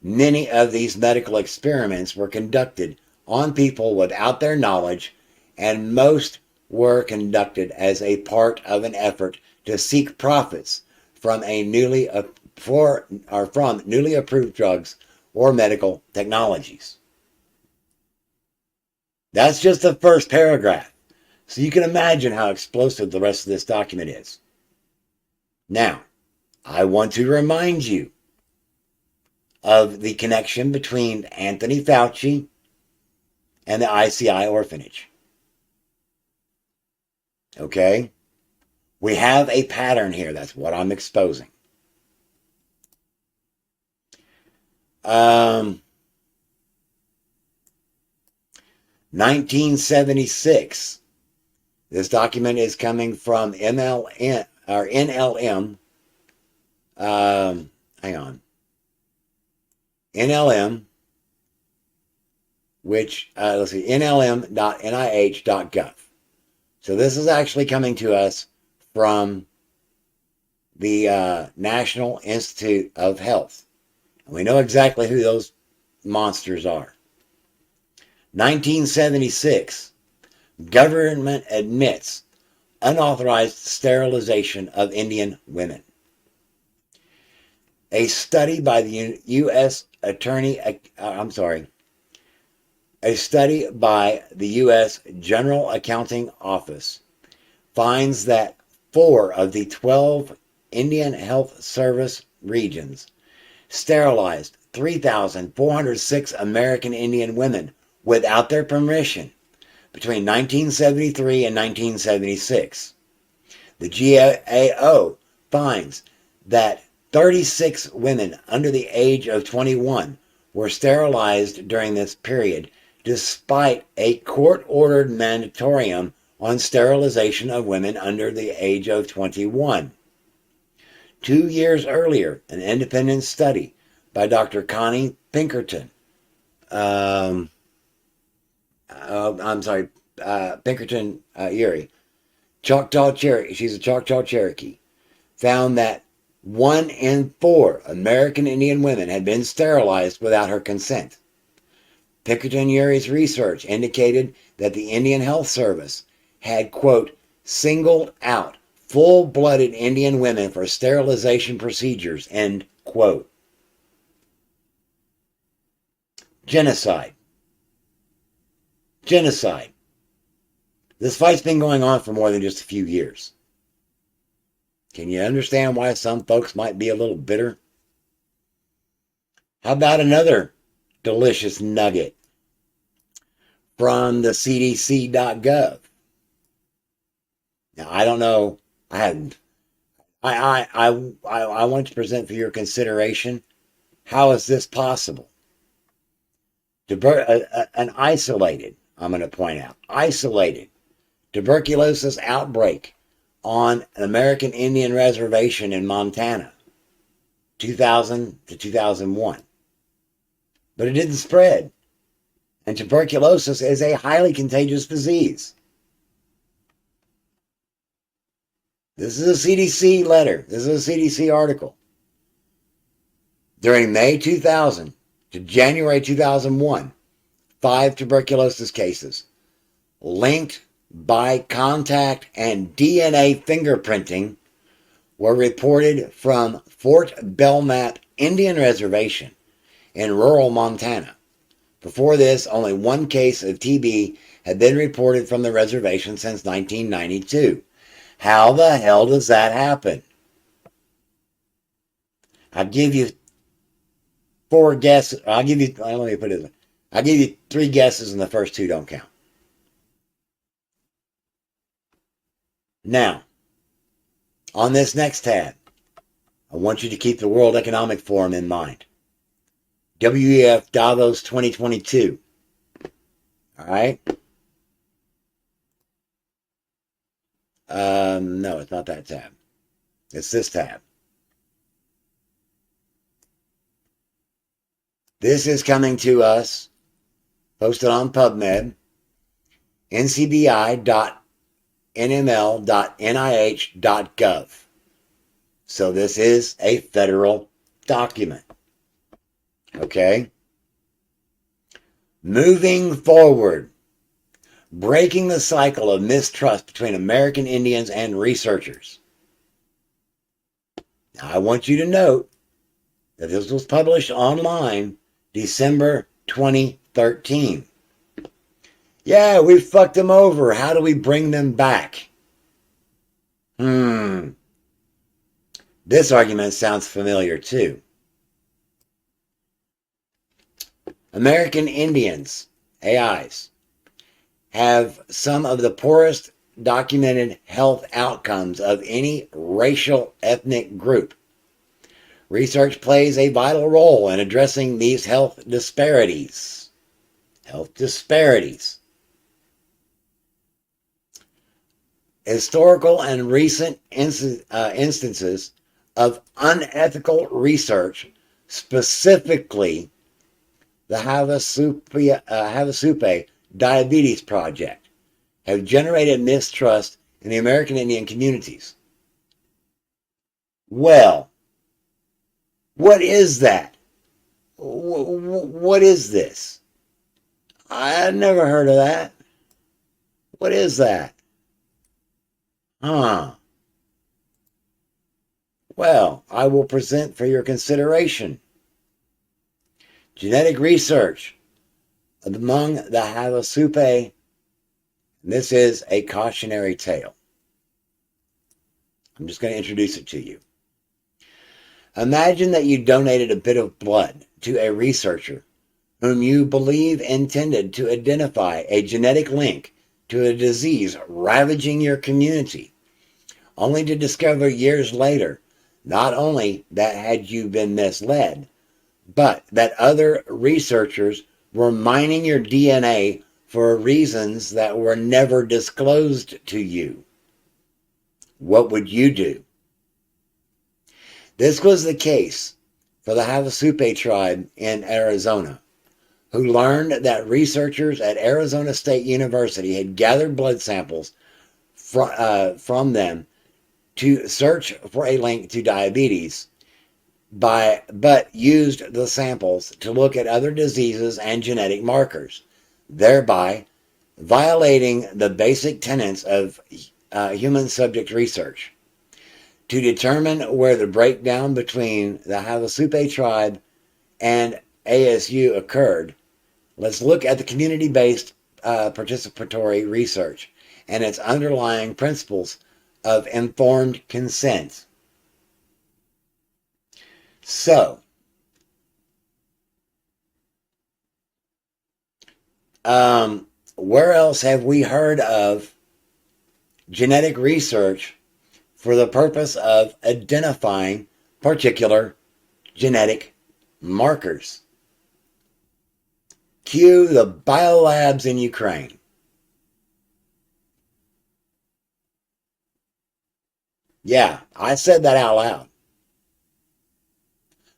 S1: Many of these medical experiments were conducted on people without their knowledge, and most were conducted as a part of an effort to seek profits from newly approved drugs or medical technologies. That's just the first paragraph. So you can imagine how explosive the rest of this document is. Now, I want to remind you of the connection between Anthony Fauci and the ICI orphanage. Okay? We have a pattern here. That's what I'm exposing. 1976. This document is coming from NLM. Hang on. NLM, which, let's see, nlm.nih.gov. So this is actually coming to us from the National Institute of Health. And we know exactly who those monsters are. 1976, government admits unauthorized sterilization of Indian women. A study by the U.S. General Accounting Office finds that 4 of the 12 Indian Health Service regions sterilized 3,406 American Indian women without their permission between 1973 and 1976. The GAO finds that 36 women under the age of 21 were sterilized during this period, despite a court-ordered moratorium on sterilization of women under the age of 21. 2 years earlier, an independent study by Dr. Connie Pinkerton, Pinkerton Erie, Choctaw Cherokee, she's a Choctaw Cherokee, found that 1 in 4 American Indian women had been sterilized without her consent. Pinkerton Urie's research indicated that the Indian Health Service had, quote, singled out full-blooded Indian women for sterilization procedures, end quote. Genocide. Genocide. This fight's been going on for more than just a few years. Can you understand why some folks might be a little bitter? How about another delicious nugget from the CDC.gov? Now, I don't know. I want to present for your consideration. How is this possible? An isolated, I'm going to point out, isolated tuberculosis outbreak on an American Indian reservation in Montana, 2000 to 2001. But it didn't spread. And tuberculosis is a highly contagious disease. This is a CDC letter. This is a CDC article. During May 2000 to January 2001, 5 tuberculosis cases linked by contact and DNA fingerprinting were reported from Fort Belknap Indian Reservation in rural Montana. Before this, only 1 case of TB had been reported from the reservation since 1992. How the hell does that happen? I'll give you 4 guesses. Let me put it. I'll give you 3 guesses and the first 2 don't count. Now, on this next tab, I want you to keep the World Economic Forum in mind. WEF Davos 2022. All right? No, it's not that tab. It's this tab. This is coming to us, posted on PubMed, ncbi.nml.nih.gov. So this is a federal document. Okay? Moving forward, breaking the cycle of mistrust between American Indians and researchers. Now, I want you to note that this was published online December 2013. Yeah, we fucked them over. How do we bring them back? This argument sounds familiar too. American Indians, AIs, have some of the poorest documented health outcomes of any racial ethnic group. Research plays a vital role in addressing these health disparities. Health disparities. Historical and recent instances of unethical research, specifically the Havasupai Diabetes Project, have generated mistrust in the American Indian communities. Well, what is that? What is this? I've never heard of that. What is that? Well, I will present for your consideration. Genetic research among the Havasupai. This is a cautionary tale. I'm just going to introduce it to you. Imagine that you donated a bit of blood to a researcher whom you believe intended to identify a genetic link to a disease ravaging your community, only to discover years later not only that had you been misled, but that other researchers were mining your DNA for reasons that were never disclosed to you. What would you do? This was the case for the Havasupai tribe in Arizona, who learned that researchers at Arizona State University had gathered blood samples from them to search for a link to diabetes, but used the samples to look at other diseases and genetic markers, thereby violating the basic tenets of human subject research to determine where the breakdown between the Havasupai tribe and ASU occurred. Let's look at the community-based participatory research and its underlying principles of informed consent. So, where else have we heard of genetic research for the purpose of identifying particular genetic markers? Cue the biolabs in Ukraine. Yeah, I said that out loud.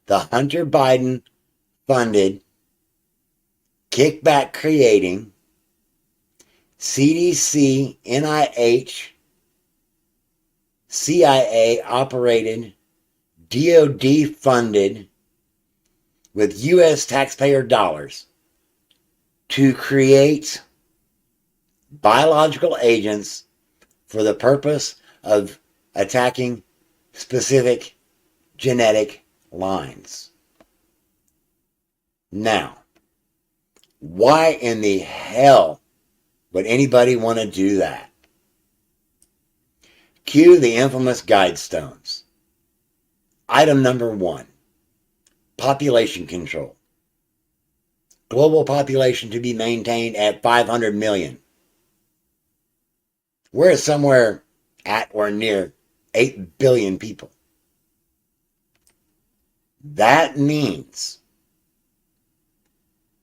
S1: The Hunter Biden funded, kickback creating, CDC, NIH, CIA operated, DOD funded with U.S. taxpayer dollars to create biological agents for the purpose of attacking specific genetic lines. Now, why in the hell would anybody want to do that? Cue the infamous guidestones. Item number 1, population control. Global population to be maintained at 500 million. We're somewhere at or near 8 billion people. That means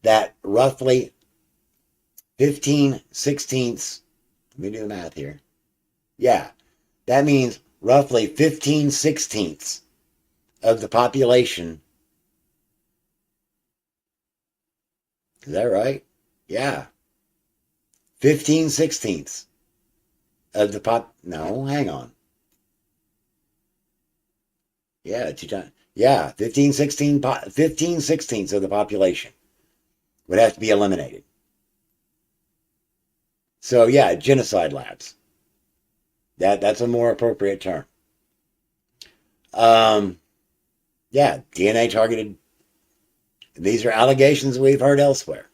S1: that roughly 15/16, let me do the math here. Yeah, that means roughly 15/16 of the population. Is that right? Yeah. 15/16 of the no, hang on. Yeah, 15/16 of the population would have to be eliminated. So yeah, genocide labs. That's a more appropriate term. Yeah, DNA targeted. These are allegations we've heard elsewhere.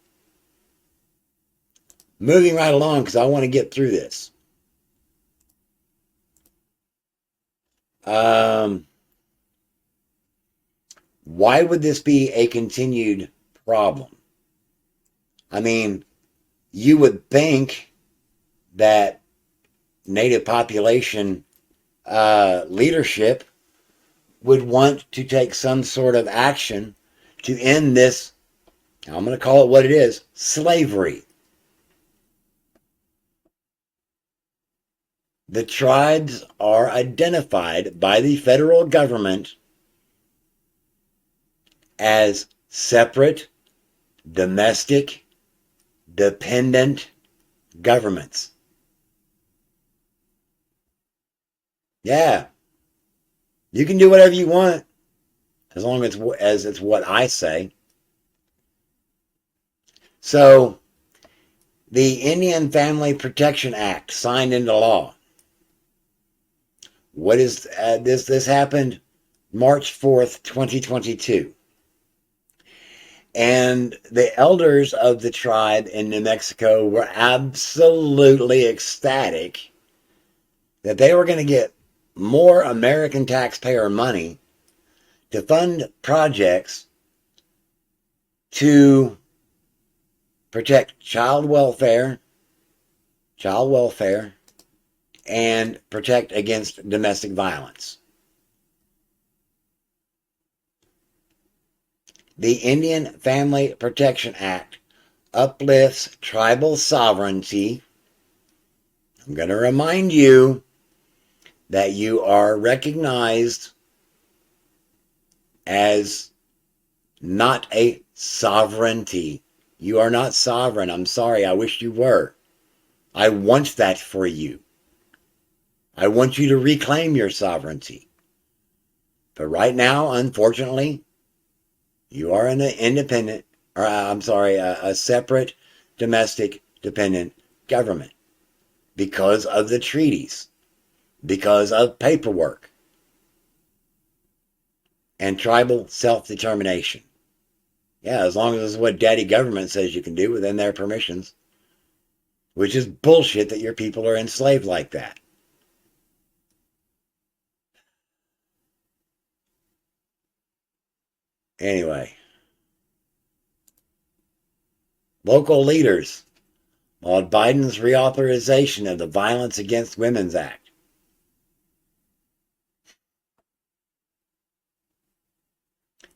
S1: Moving right along because I want to get through this. Why would this be a continued problem? I mean, you would think that native population leadership would want to take some sort of action to end this, I'm going to call it what it is, slavery. The tribes are identified by the federal government as separate, domestic, dependent governments. Yeah, you can do whatever you want as long as it's what I say. So, the Indian Family Protection Act signed into law. What is this happened March 4th, 2022. And the elders of the tribe in New Mexico were absolutely ecstatic that they were going to get more American taxpayer money to fund projects to protect child welfare, and protect against domestic violence. The Indian Family Protection Act uplifts tribal sovereignty. I'm going to remind you that you are recognized as not a sovereignty. You are not sovereign. I'm sorry. I wish you were. I want that for you. I want you to reclaim your sovereignty. But right now, unfortunately, you are an independent, a separate domestic dependent government. because of the treaties, because of paperwork, and tribal self-determination. Yeah, as long as it's what daddy government says you can do within their permissions, which is bullshit that your people are enslaved like that. Anyway, local leaders laud Biden's reauthorization of the Violence Against Women's Act.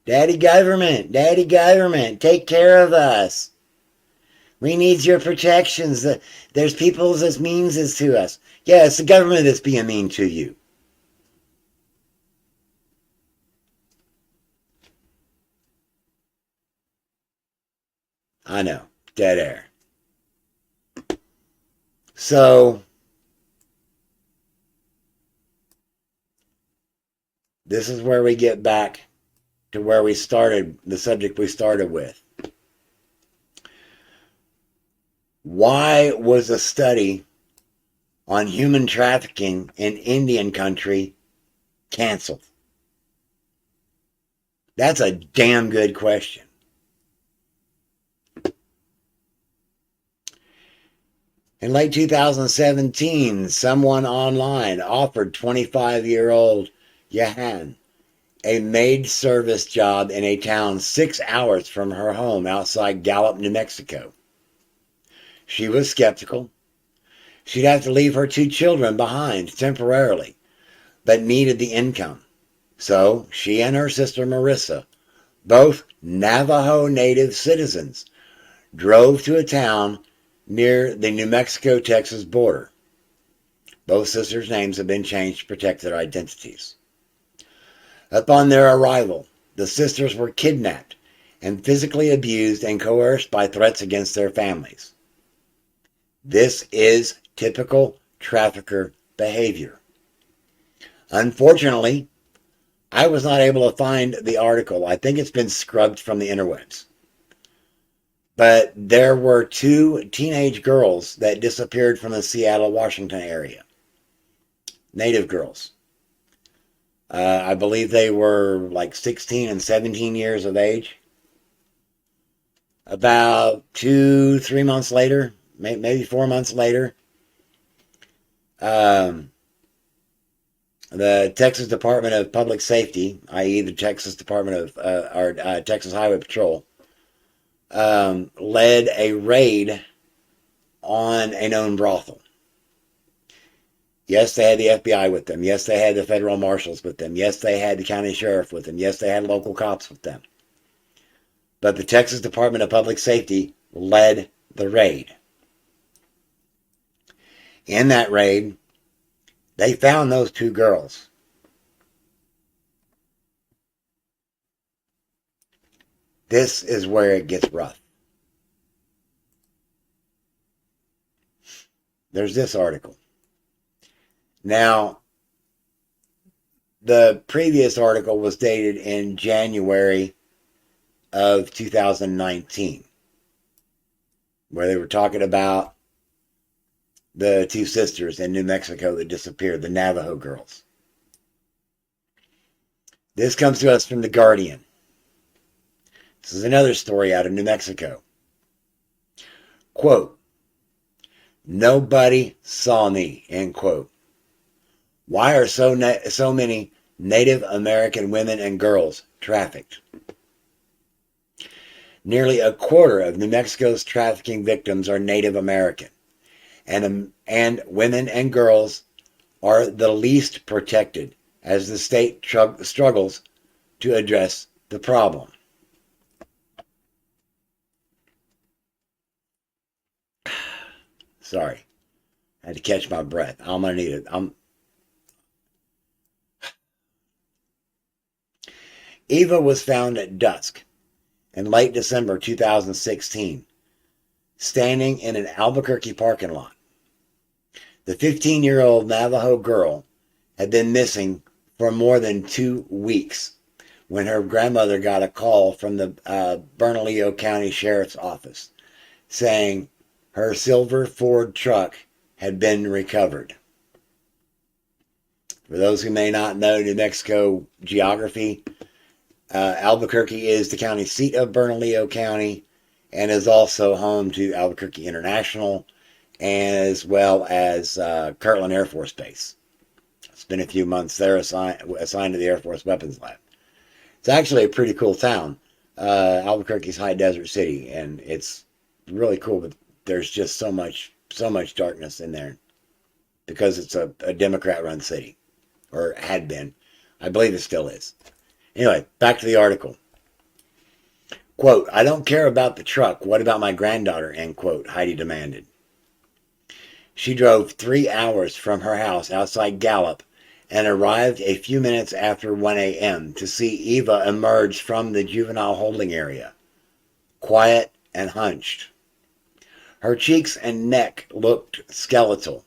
S1: Daddy government, take care of us. We need your protections. There's people that's means this to us. Yeah, it's the government that's being mean to you. I know, dead air. So, this is where we get back to where we started, the subject we started with. Why was a study on human trafficking in Indian country canceled? That's a damn good question. In late 2017, someone online offered 25-year-old Yahan a maid service job in a town 6 hours from her home outside Gallup, New Mexico. She was skeptical. She'd have to leave her 2 children behind temporarily, but needed the income. So she and her sister Marissa, both Navajo Native citizens, drove to a town near the New Mexico-Texas border. Both sisters' names have been changed to protect their identities. Upon their arrival, the sisters were kidnapped and physically abused and coerced by threats against their families. This is typical trafficker behavior. Unfortunately, I was not able to find the article. I think it's been scrubbed from the interwebs. But there were 2 teenage girls that disappeared from the Seattle, Washington area. Native girls. I believe they were like 16 and 17 years of age. About 2-3 months later, maybe 4 months later, the Texas Department of Public Safety, i.e. the Texas Department of Texas Highway Patrol, led a raid on a known brothel. Yes, they had the FBI with them. Yes, they had the federal marshals with them. Yes, they had the county sheriff with them. Yes, they had local cops with them. But the Texas Department of Public Safety led the raid. In that raid, they found those 2 girls. This is where it gets rough. There's this article. Now, the previous article was dated in January of 2019, where they were talking about the 2 sisters in New Mexico that disappeared, the Navajo girls. This comes to us from The Guardian. This is another story out of New Mexico. Quote, "Nobody saw me," end quote. Why are so many Native American women and girls trafficked? Nearly a quarter of New Mexico's trafficking victims are Native American, and women and girls are the least protected as the state struggles to address the problem. Sorry, I had to catch my breath. I'm gonna need it. Eva was found at dusk in late December 2016, standing in an Albuquerque parking lot. The 15-year-old Navajo girl had been missing for more than 2 weeks when her grandmother got a call from the Bernalillo County Sheriff's Office saying her silver Ford truck had been recovered. For those who may not know New Mexico geography, Albuquerque is the county seat of Bernalillo County and is also home to Albuquerque International, as well as Kirtland Air Force Base. Spent a few months there assigned to the Air Force Weapons Lab. It's actually a pretty cool town. Albuquerque's high desert city, and it's really cool, but there's just so much darkness in there because it's a Democrat-run city, or had been. I believe it still is. Anyway, back to the article. Quote, "I don't care about the truck. What about my granddaughter?" End quote, Heidi demanded. She drove 3 hours from her house outside Gallup and arrived a few minutes after 1 a.m. to see Eva emerge from the juvenile holding area, quiet and hunched. Her cheeks and neck looked skeletal.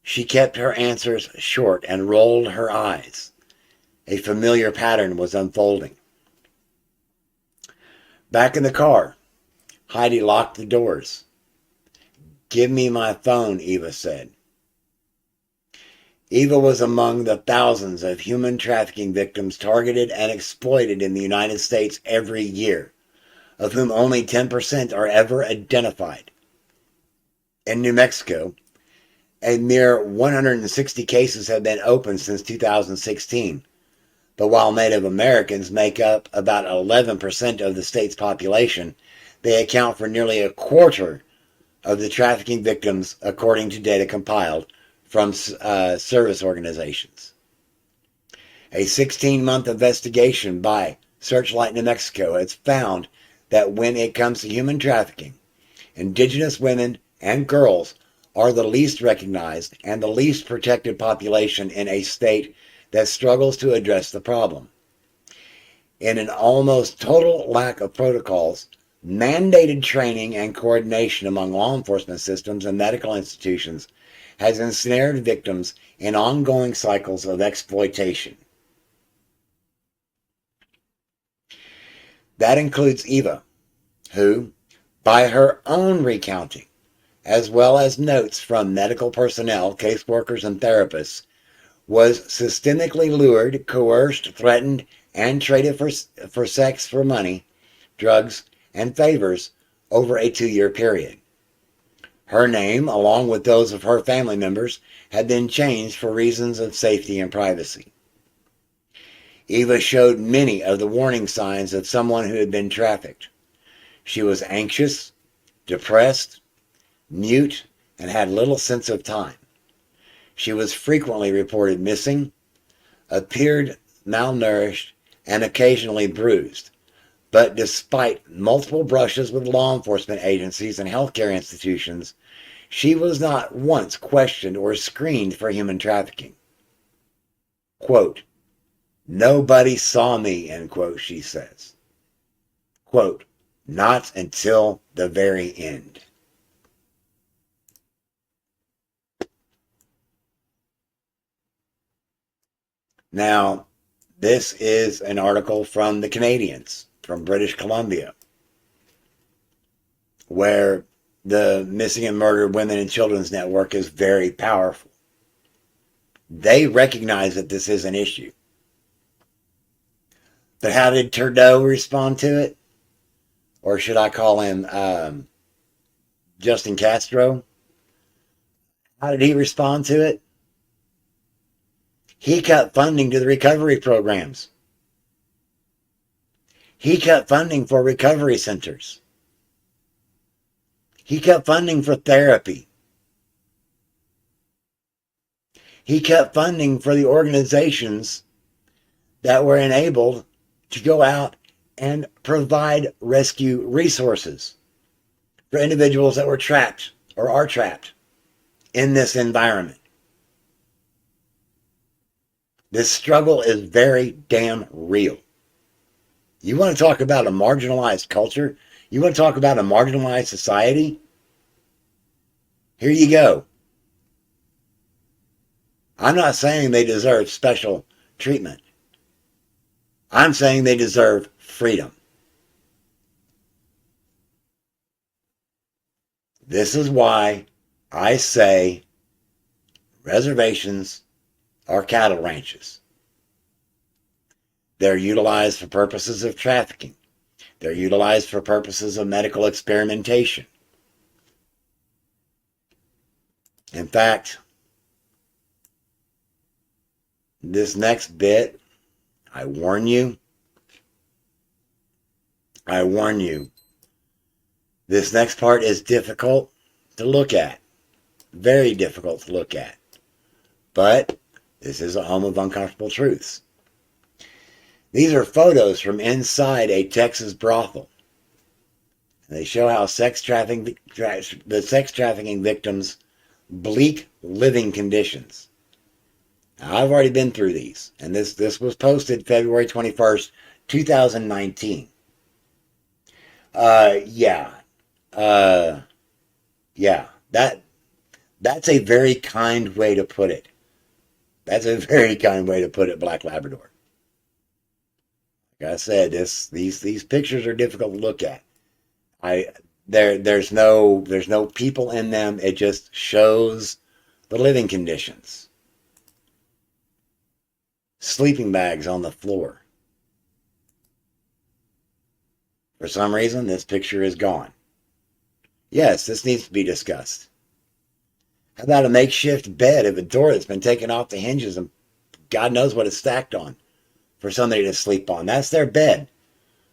S1: She kept her answers short and rolled her eyes. A familiar pattern was unfolding. Back in the car, Heidi locked the doors. "Give me my phone," Eva said. Eva was among the thousands of human trafficking victims targeted and exploited in the United States every year, of whom only 10% are ever identified. In New Mexico, a mere 160 cases have been opened since 2016, but while Native Americans make up about 11% of the state's population, they account for nearly a quarter of the trafficking victims, according to data compiled from service organizations. A 16-month investigation by Searchlight New Mexico has found that when it comes to human trafficking, indigenous women and girls are the least recognized and the least protected population in a state that struggles to address the problem. In an almost total lack of protocols, mandated training and coordination among law enforcement systems and medical institutions has ensnared victims in ongoing cycles of exploitation. That includes Eva, who, by her own recounting, as well as notes from medical personnel, caseworkers, and therapists, was systemically lured, coerced, threatened, and traded for sex, for money, drugs, and favors over a 2-year period. Her name, along with those of her family members, had been changed for reasons of safety and privacy. Eva showed many of the warning signs of someone who had been trafficked. She was anxious, depressed, mute, and had little sense of time. She was frequently reported missing, appeared malnourished, and occasionally bruised. But despite multiple brushes with law enforcement agencies and healthcare institutions, she was not once questioned or screened for human trafficking. Quote, "Nobody saw me," end quote, she says. Quote, "Not until the very end." Now, this is an article from the Canadians, from British Columbia, where the Missing and Murdered Women and Children's Network is very powerful. They recognize that this is an issue. But how did Trudeau respond to it? Or should I call him Justin Castro? How did he respond to it? He cut funding to the recovery programs. He cut funding for recovery centers. He cut funding for therapy. He cut funding for the organizations that were enabled to go out and provide rescue resources for individuals that were trapped or are trapped in this environment. This struggle is very damn real. You want to talk about a marginalized culture? You want to talk about a marginalized society? Here you go. I'm not saying they deserve special treatment. I'm saying they deserve freedom. This is why I say reservations are cattle ranches. They're utilized for purposes of trafficking. They're utilized for purposes of medical experimentation. In fact, this next bit, I warn you, this next part is difficult to look at. Very difficult to look at. But this is a home of uncomfortable truths. These are photos from inside a Texas brothel. And they show how the sex trafficking victims' bleak living conditions. Now, I've already been through these, and this was posted February 21st, 2019. Yeah. That's a very kind way to put it. That's a very kind way to put it, Black Labrador. Like I said, these pictures are difficult to look at. There's no people in them. It just shows the living conditions. Sleeping bags on the floor. For some reason, this picture is gone. Yes, this needs to be discussed. How about a makeshift bed of a door that's been taken off the hinges and God knows what it's stacked on for somebody to sleep on? That's their bed.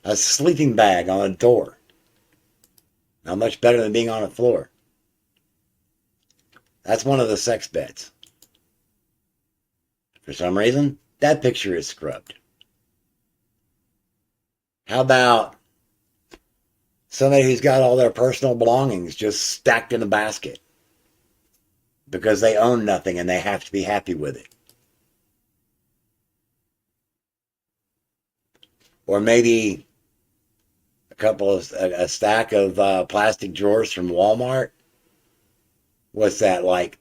S1: A sleeping bag on a door. Not much better than being on a floor. That's one of the sex beds. For some reason, that picture is scrubbed. How about somebody who's got all their personal belongings just stacked in a basket because they own nothing and they have to be happy with it? Or maybe a stack of plastic drawers from Walmart. What's that, like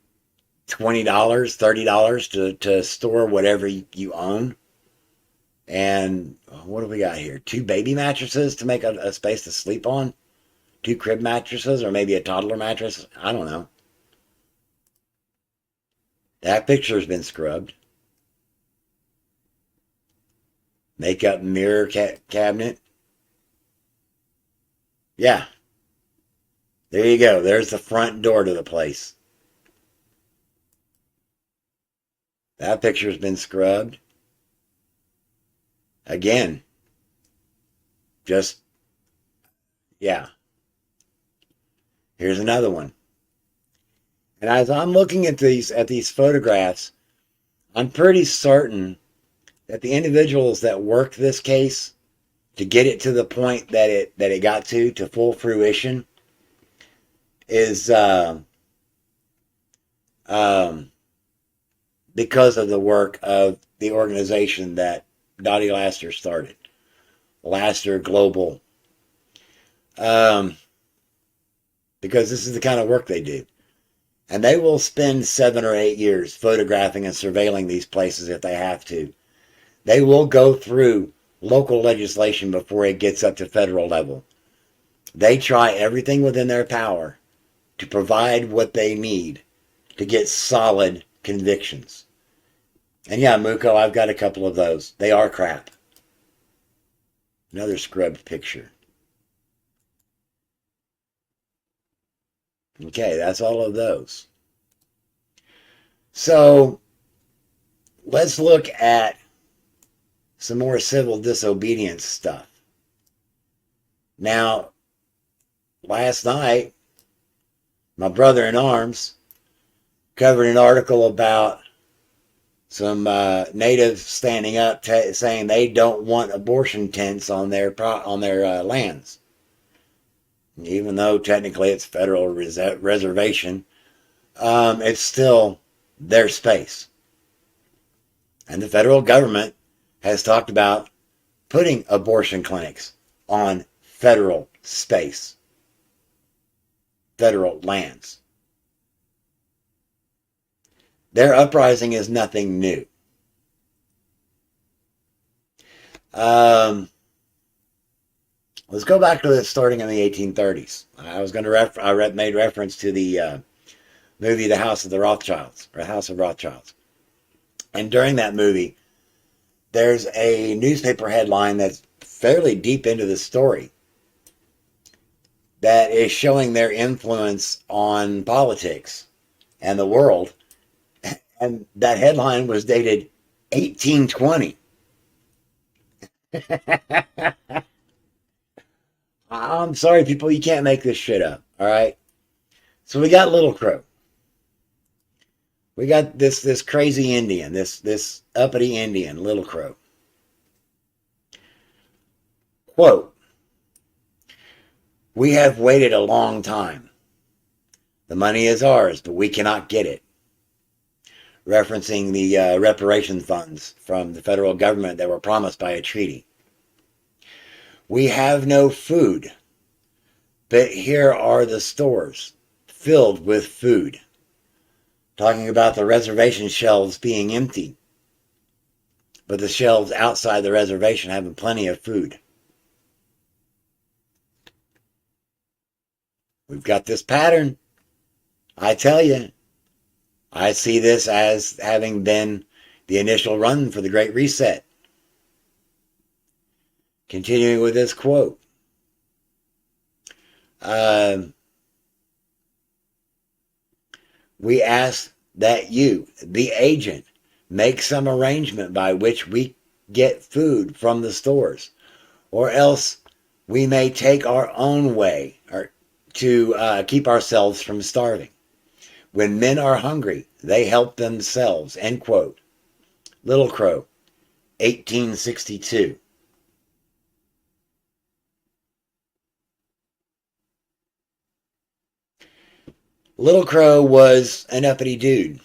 S1: $20, $30 to store whatever you own? And what do we got here? 2 baby mattresses to make a space to sleep on? 2 crib mattresses, or maybe a toddler mattress? I don't know. That picture's been scrubbed. Makeup mirror cabinet. Yeah. There you go. There's the front door to the place. That picture's been scrubbed. Again. Just, yeah. Here's another one. And as I'm looking at these photographs, I'm pretty certain that the individuals that worked this case to get it to the point that it got to full fruition is because of the work of the organization that Dottie Laster started, Laster Global, because this is the kind of work they do. And they will spend 7 or 8 years photographing and surveilling these places if they have to. They will go through local legislation before it gets up to federal level. They try everything within their power to provide what they need to get solid convictions. And yeah, Muko, I've got a couple of those. They are crap. Another scrubbed picture. Okay, that's all of those. So let's look at some more civil disobedience stuff. Now, last night, my brother-in-arms covered an article about some natives standing up saying they don't want abortion tents on their lands. Even though technically it's federal reservation, it's still their space. And the federal government has talked about putting abortion clinics on federal space, federal lands. Their uprising is nothing new. Let's go back to this starting in the 1830s. I was going to made reference to the movie The House of the Rothschilds, or House of Rothschilds. And during that movie, there's a newspaper headline that's fairly deep into the story that is showing their influence on politics and the world. And that headline was dated 1820. I'm sorry, people, you can't make this shit up, all right? So we got Little Crow. We got this crazy Indian, this uppity Indian, Little Crow. Quote, "We have waited a long time. The money is ours, but we cannot get it." Referencing the reparation funds from the federal government that were promised by a treaty. "We have no food, but here are the stores filled with food." Talking about the reservation shelves being empty, but the shelves outside the reservation having plenty of food. We've got this pattern. I tell you, I see this as having been the initial run for the Great Reset. Continuing with this quote. "We ask that you, the agent, make some arrangement by which we get food from the stores, or else we may take our own way to keep ourselves from starving. When men are hungry, they help themselves." End quote. Little Crow, 1862. Little Crow was an uppity dude.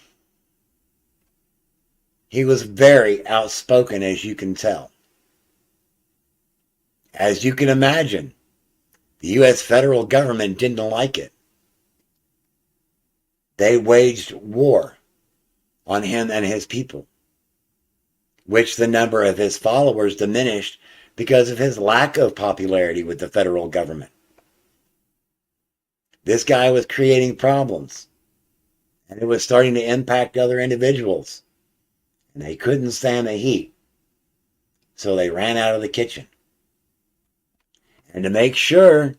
S1: He was very outspoken, as you can tell. As you can imagine, the U.S. federal government didn't like it. They waged war on him and his people, which the number of his followers diminished because of his lack of popularity with the federal government. This guy was creating problems, and it was starting to impact other individuals, and they couldn't stand the heat, so they ran out of the kitchen. And to make sure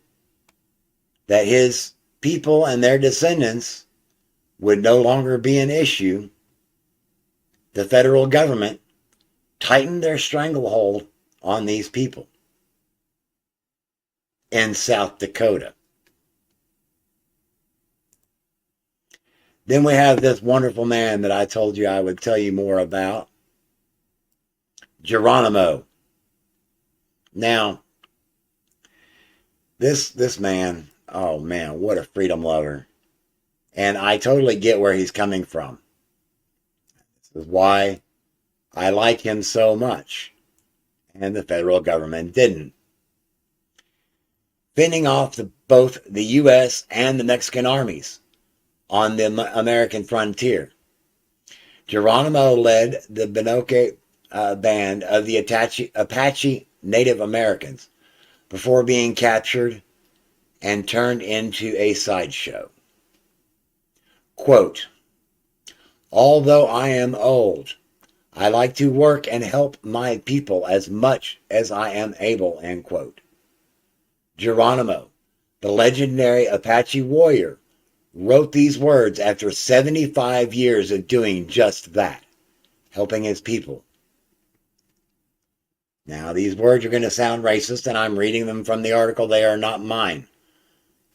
S1: that his people and their descendants would no longer be an issue, the federal government tightened their stranglehold on these people in South Dakota. Then we have this wonderful man that I told you I would tell you more about, Geronimo. Now, this man, oh man, what a freedom lover. And I totally get where he's coming from. This is why I like him so much. And the federal government didn't. Fending off both the U.S. and the Mexican armies on the American frontier. Geronimo led the Binoque band of the Apache Native Americans before being captured and turned into a sideshow. Quote, "Although I am old, I like to work and help my people as much as I am able." End quote. Geronimo, the legendary Apache warrior, wrote these words after 75 years of doing just that, helping his people. Now, these words are going to sound racist, and I'm reading them from the article. They are not mine,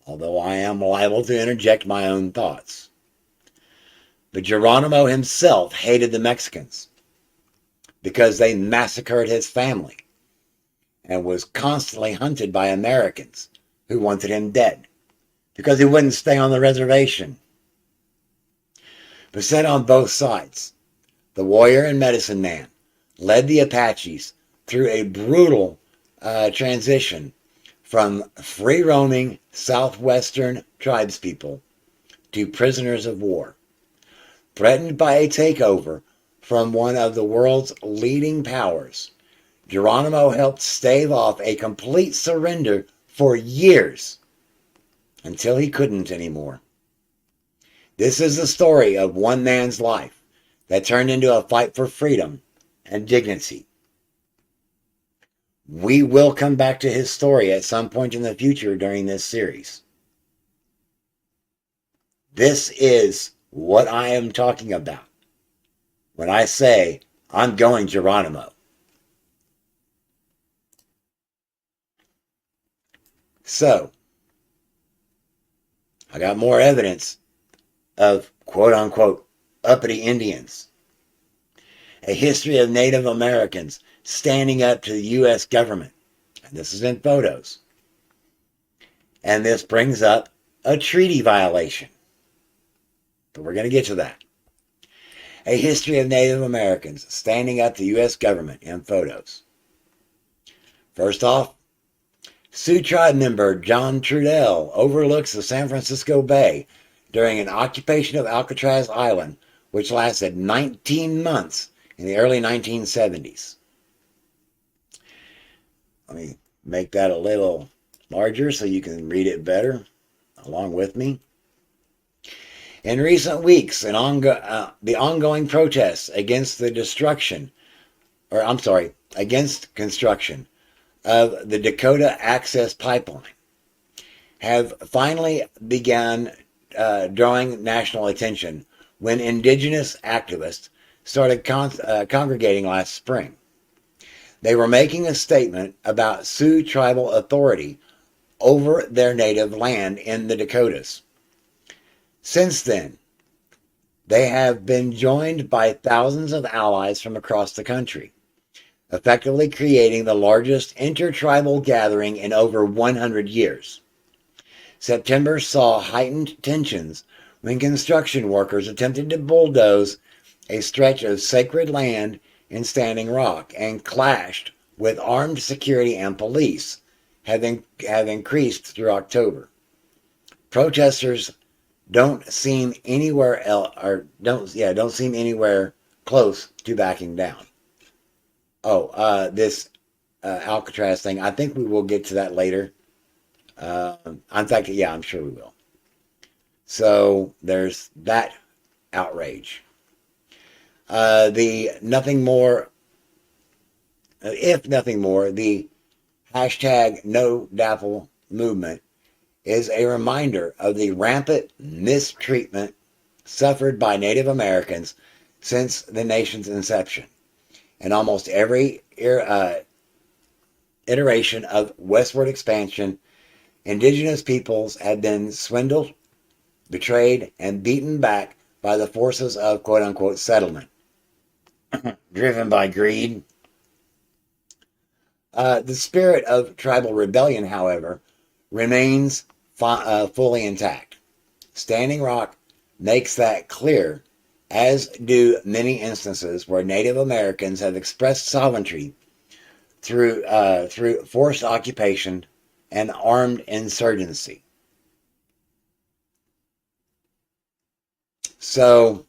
S1: although I am liable to interject my own thoughts. But Geronimo himself hated the Mexicans because they massacred his family and was constantly hunted by Americans who wanted him dead because he wouldn't stay on the reservation. But set on both sides, the warrior and medicine man led the Apaches through a brutal transition from free-roaming southwestern tribespeople to prisoners of war. Threatened by a takeover from one of the world's leading powers, Geronimo helped stave off a complete surrender for years until he couldn't anymore. This is the story of one man's life that turned into a fight for freedom and dignity. We will come back to his story at some point in the future during this series. This is what I am talking about when I say I'm going Geronimo. So, I got more evidence of quote-unquote uppity Indians. A history of Native Americans standing up to the U.S. government. And this is in photos. And this brings up a treaty violation. But we're going to get to that. A history of Native Americans standing up to the U.S. government in photos. First off, Sioux Tribe member John Trudell overlooks the San Francisco Bay during an occupation of Alcatraz Island, which lasted 19 months in the early 1970s. Let me make that a little larger so you can read it better along with me. In recent weeks, the ongoing protests against against construction of the Dakota Access Pipeline have finally begun drawing national attention when indigenous activists started congregating last spring. They were making a statement about Sioux tribal authority over their native land in the Dakotas. Since then, they have been joined by thousands of allies from across the country, effectively creating the largest intertribal gathering in over 100 years. September saw heightened tensions when construction workers attempted to bulldoze a stretch of sacred land in Standing Rock and clashed with armed security and police have increased through October. Protesters don't seem anywhere close to backing down. This Alcatraz thing, I think we will get to that later. In fact, yeah, I'm sure we will. So there's that outrage. If nothing more, the hashtag No DAPL movement is a reminder of the rampant mistreatment suffered by Native Americans since the nation's inception. In almost every iteration of westward expansion, indigenous peoples have been swindled, betrayed, and beaten back by the forces of quote-unquote settlement, driven by greed. The spirit of tribal rebellion, however, remains fully intact. Standing Rock makes that clear, as do many instances where Native Americans have expressed sovereignty through forced occupation and armed insurgency. So,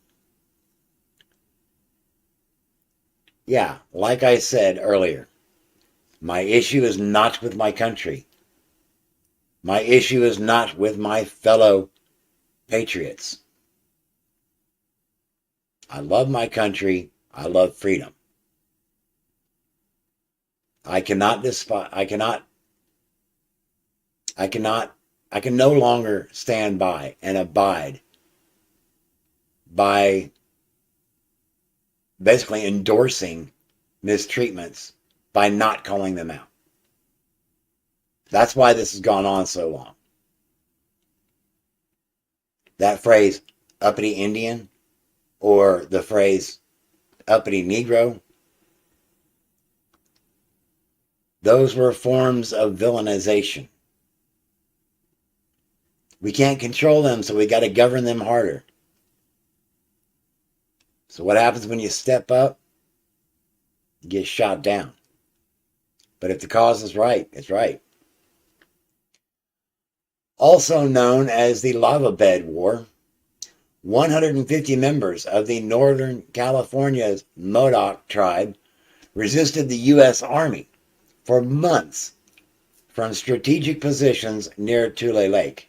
S1: yeah, like I said earlier, my issue is not with my country. My issue is not with my fellow patriots. I love my country. I love freedom. I can no longer stand by and abide by basically endorsing mistreatments by not calling them out. That's why this has gone on so long. That phrase, uppity Indian, or the phrase, uppity Negro, those were forms of villainization. We can't control them, so we got to govern them harder. So what happens when you step up? You get shot down. But if the cause is right, it's right. Also known as the Lava Bed War, 150 members of the Northern California's Modoc tribe resisted the U.S. Army for months from strategic positions near Tule Lake.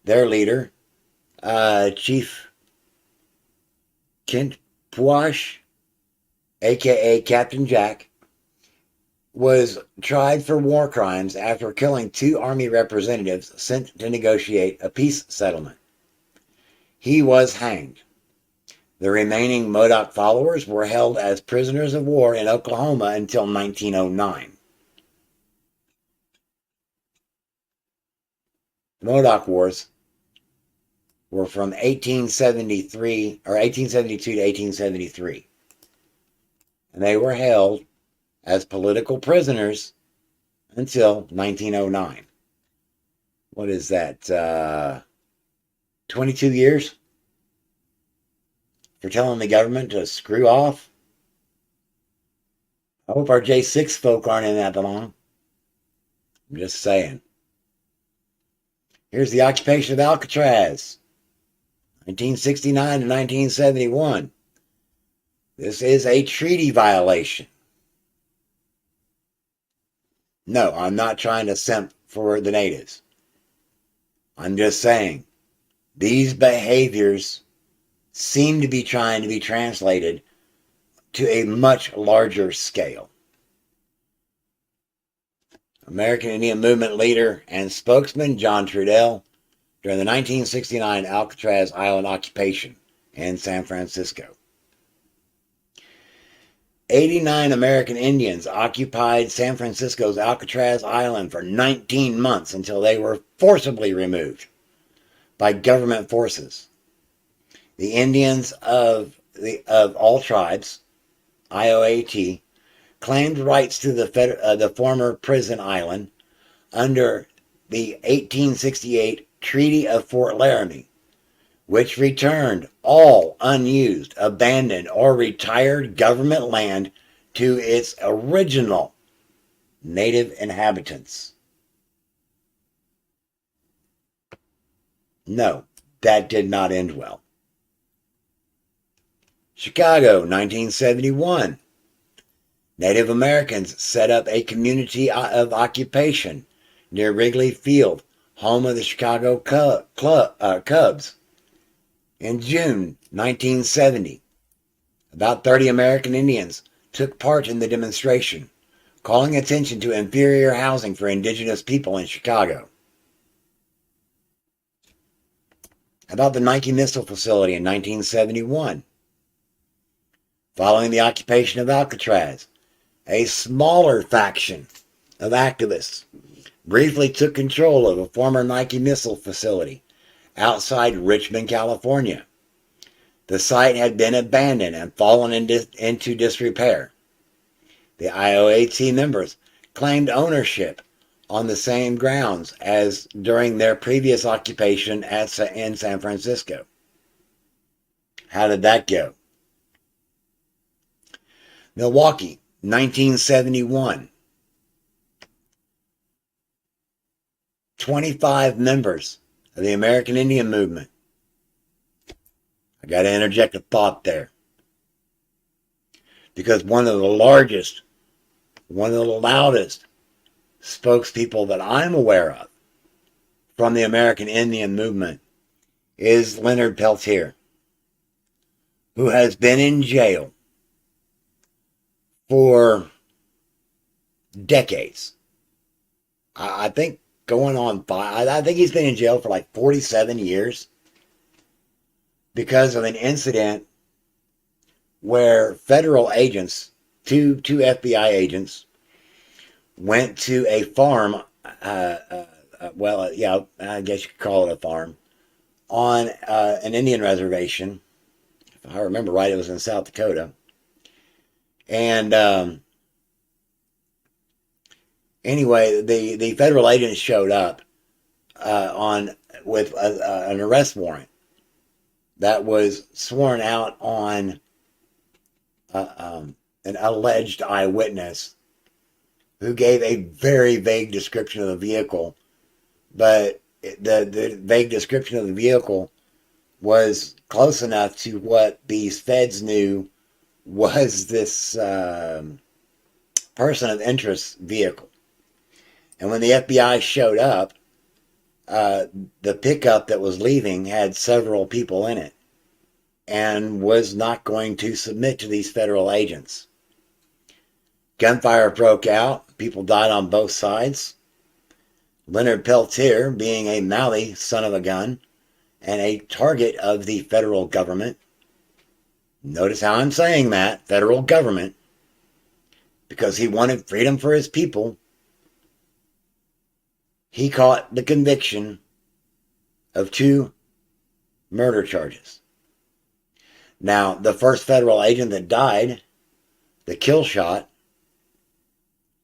S1: Their leader, Chief Kent Puash, a.k.a. Captain Jack, was tried for war crimes after killing 2 Army representatives sent to negotiate a peace settlement. He was hanged. The remaining Modoc followers were held as prisoners of war in Oklahoma until 1909. The Modoc Wars were from 1872 to 1873, and they were held as political prisoners until 1909. What is that? 22 years for telling the government to screw off? I hope our J6 folk aren't in that long. I'm just saying. Here's the occupation of Alcatraz, 1969 to 1971. This is a treaty violation. No, I'm not trying to simp for the natives. I'm just saying these behaviors seem to be trying to be translated to a much larger scale. American Indian Movement leader and spokesman John Trudell during the 1969 Alcatraz Island occupation in San Francisco. 89 American Indians occupied San Francisco's Alcatraz Island for 19 months until they were forcibly removed by government forces. The Indians of all tribes, IOAT, claimed rights to the former prison island under the 1868 Treaty of Fort Laramie, which returned all unused, abandoned, or retired government land to its original native inhabitants. No, that did not end well. Chicago, 1971. Native Americans set up a community of occupation near Wrigley Field, home of the Chicago Cubs. In June 1970, about 30 American Indians took part in the demonstration, calling attention to inferior housing for indigenous people in Chicago. About the Nike Missile Facility in 1971. Following the occupation of Alcatraz, a smaller faction of activists briefly took control of a former Nike Missile Facility outside Richmond, California. The site had been abandoned and fallen into disrepair. The IOAT members claimed ownership on the same grounds as during their previous occupation in San Francisco. How did that go? Milwaukee, 1971. 25 members of the American Indian Movement. I got to interject a thought there. Because one of the largest, one of the loudest spokespeople that I'm aware of from the American Indian Movement is Leonard Peltier, who has been in jail for decades. I think going on 5. I think he's been in jail for like 47 years because of an incident where federal agents, two FBI agents, went to a farm, yeah, I guess you could call it a farm, on an Indian reservation. If I remember right, it was in South Dakota. And anyway, the federal agents showed up with an arrest warrant that was sworn out on an alleged eyewitness who gave a very vague description of the vehicle, but the vague description of the vehicle was close enough to what these feds knew was this person of interest vehicle. And when the FBI showed up, the pickup that was leaving had several people in it and was not going to submit to these federal agents. Gunfire broke out. People died on both sides. Leonard Peltier, being a Maui son of a gun and a target of the federal government, notice how I'm saying that, federal government, because he wanted freedom for his people, he caught the conviction of 2 murder charges. Now, the first federal agent that died, the kill shot,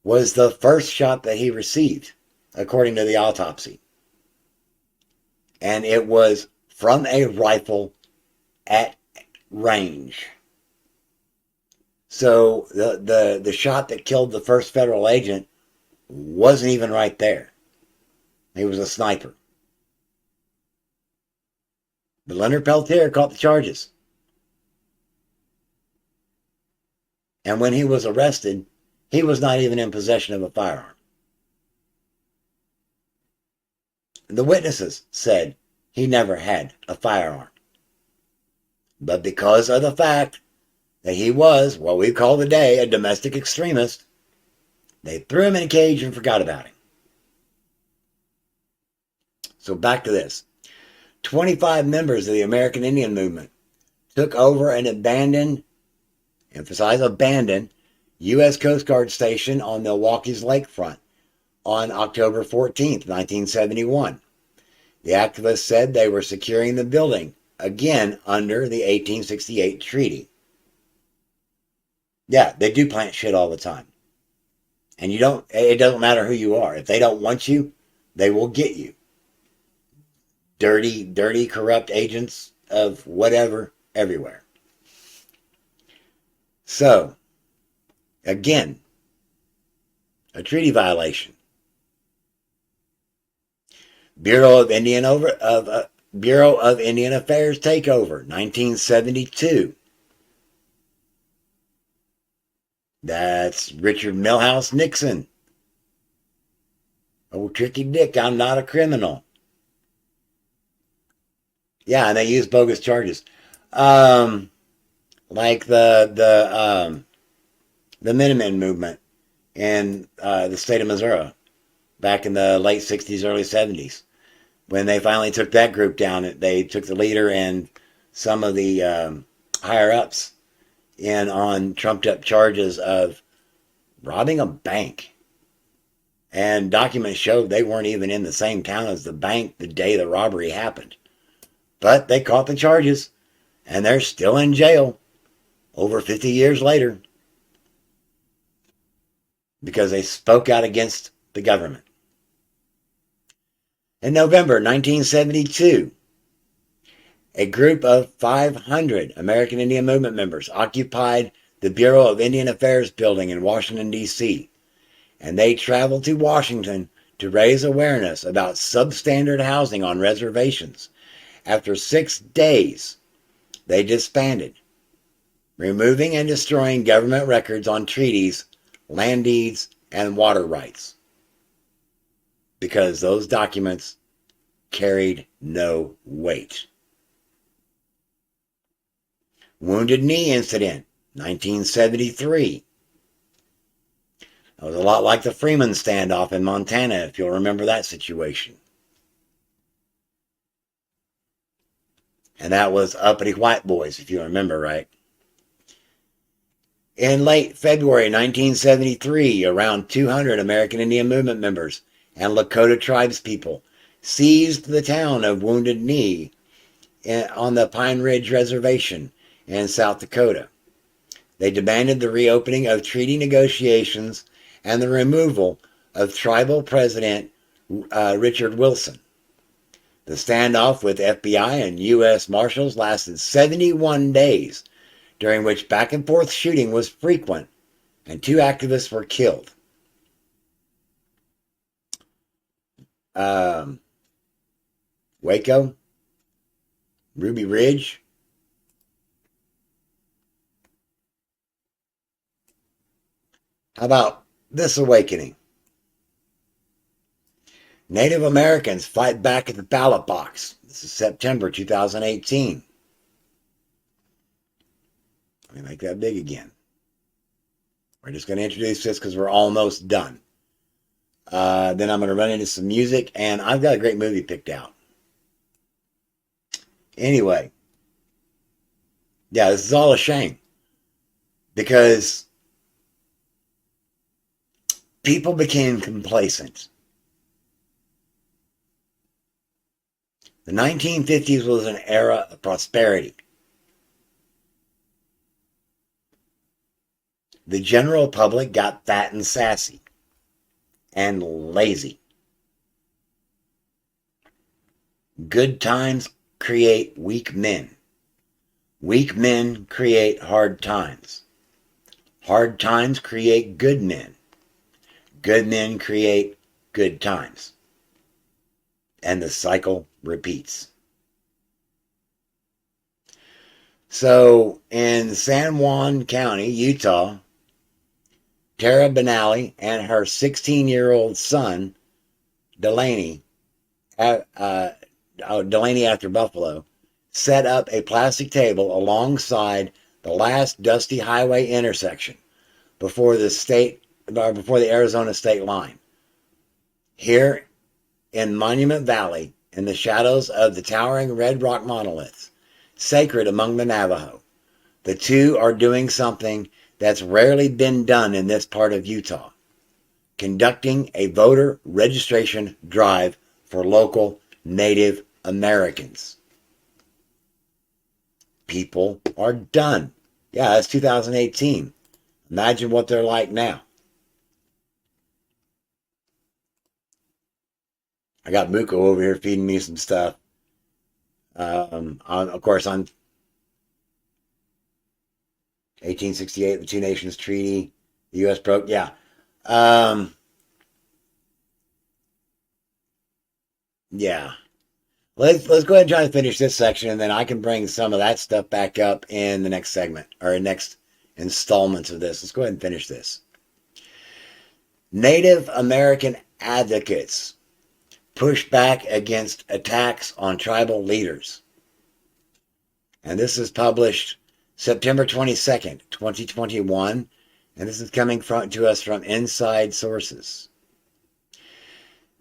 S1: was the first shot that he received, according to the autopsy. And it was from a rifle at range. So the shot that killed the first federal agent wasn't even right there. He was a sniper. But Leonard Peltier caught the charges. And when he was arrested, he was not even in possession of a firearm. The witnesses said he never had a firearm. But because of the fact that he was, what we call today, a domestic extremist, they threw him in a cage and forgot about him. So back to this. 25 members of the American Indian movement took over an abandoned, emphasize abandoned, U.S. Coast Guard station on Milwaukee's lakefront on October 14th, 1971. The activists said they were securing the building, again under the 1868 treaty. Yeah, they do plant shit all the time. And it doesn't matter who you are. If they don't want you, they will get you. Dirty, corrupt agents of whatever everywhere. So, again, a treaty violation. Bureau of Indian Affairs takeover, 1972. That's Richard Milhouse Nixon. Oh, tricky dick, I'm not a criminal. Yeah, and they use bogus charges. Like the Minutemen movement in the state of Missouri back in the late 60s, early 70s. When they finally took that group down, they took the leader and some of the higher-ups in on trumped-up charges of robbing a bank. And documents showed they weren't even in the same town as the bank the day the robbery happened. But they caught the charges, and they're still in jail over 50 years later because they spoke out against the government. In November 1972, a group of 500 American Indian Movement members occupied the Bureau of Indian Affairs building in Washington, D.C., and they traveled to Washington to raise awareness about substandard housing on reservations. After 6 days, they disbanded, removing and destroying government records on treaties, land deeds, and water rights, because those documents carried no weight. Wounded Knee Incident, 1973. That was a lot like the Freeman standoff in Montana, if you'll remember that situation. And that was uppity white boys, if you remember right. In late February 1973, around 200 American Indian Movement members and Lakota tribespeople seized the town of Wounded Knee on the Pine Ridge Reservation in South Dakota. They demanded the reopening of treaty negotiations and the removal of tribal president Richard Wilson. The standoff with FBI and U.S. Marshals lasted 71 days, during which back-and-forth shooting was frequent, and 2 activists were killed. Waco, Ruby Ridge. How about this awakening? Native Americans fight back at the ballot box. This is September 2018. Let me make that big again. We're just going to introduce this because we're almost done. Then I'm going to run into some music, and I've got a great movie picked out. Anyway, yeah, this is all a shame because people became complacent. The 1950s was an era of prosperity. The general public got fat and sassy and lazy. Good times create weak men. Weak men create hard times. Hard times create good men. Good men create good times. And the cycle repeats. So in San Juan County, Utah, Tara Benally and her 16-year-old son, Delaney after Buffalo, set up a plastic table alongside the last dusty highway intersection before the Arizona state line. Here in Monument Valley, in the shadows of the towering red rock monoliths, sacred among the Navajo, the two are doing something that's rarely been done in this part of Utah, conducting a voter registration drive for local Native Americans. People are done. Yeah, that's 2018. Imagine what they're like now. I got Muko over here feeding me some stuff. Of course, on 1868, the Two Nations Treaty, the U.S. broke. Yeah. Yeah. Let's go ahead and try to finish this section, and then I can bring some of that stuff back up in the next segment, or next installments of this. Let's go ahead and finish this. Native American advocates push back against attacks on tribal leaders. And this is published September 22nd, 2021, and this is coming to us from inside sources.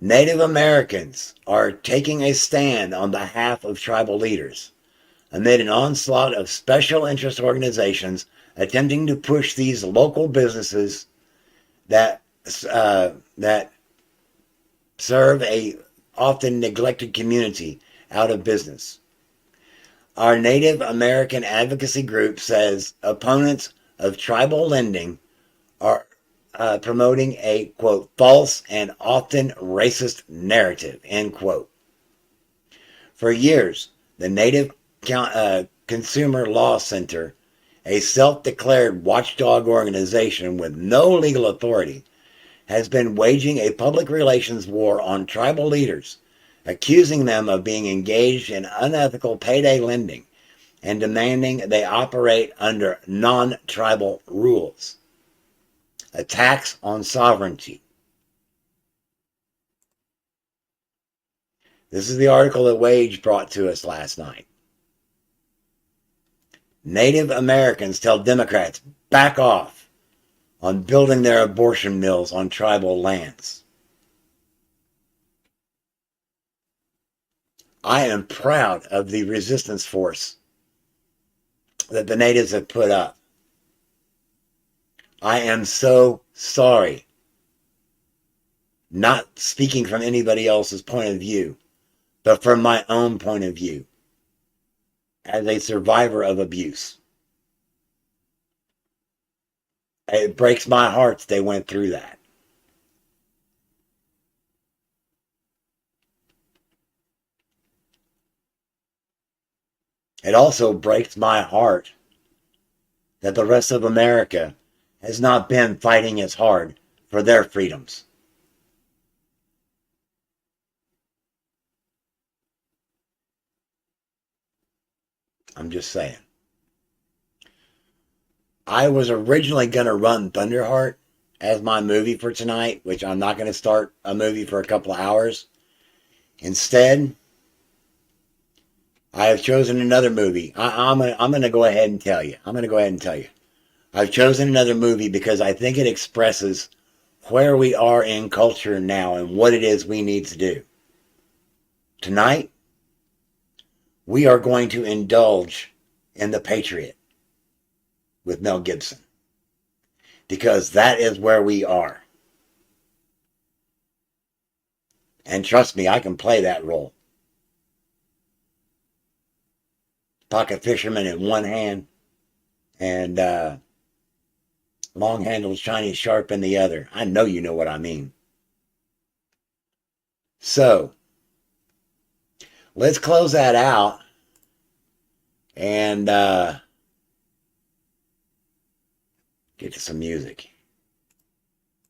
S1: Native Americans are taking a stand on behalf of tribal leaders amid an onslaught of special interest organizations attempting to push these local businesses that serve a often neglected community out of business. Our Native American advocacy group says opponents of tribal lending are promoting a, quote, false and often racist narrative, end quote. For years, the Native Consumer Law Center, a self-declared watchdog organization with no legal authority, has been waging a public relations war on tribal leaders, accusing them of being engaged in unethical payday lending and demanding they operate under non-tribal rules. Attacks on sovereignty. This is the article that Wage brought to us last night. Native Americans tell Democrats back off on building their abortion mills on tribal lands. I am proud of the resistance force that the natives have put up. I am so sorry, not speaking from anybody else's point of view, but from my own point of view, as a survivor of abuse. It breaks my heart that they went through that. It also breaks my heart that the rest of America has not been fighting as hard for their freedoms. I'm just saying. I was originally going to run Thunderheart as my movie for tonight, which I'm not going to start a movie for a couple of hours. Instead, I have chosen another movie. I'm gonna go ahead and tell you. I've chosen another movie because I think it expresses where we are in culture now and what it is we need to do. Tonight, we are going to indulge in The Patriot with Mel Gibson, because that is where we are. And trust me, I can play that role. Pocket fisherman in one hand and long-handled Chinese sharp in the other. I know you know what I mean. So, let's close that out and get to some music.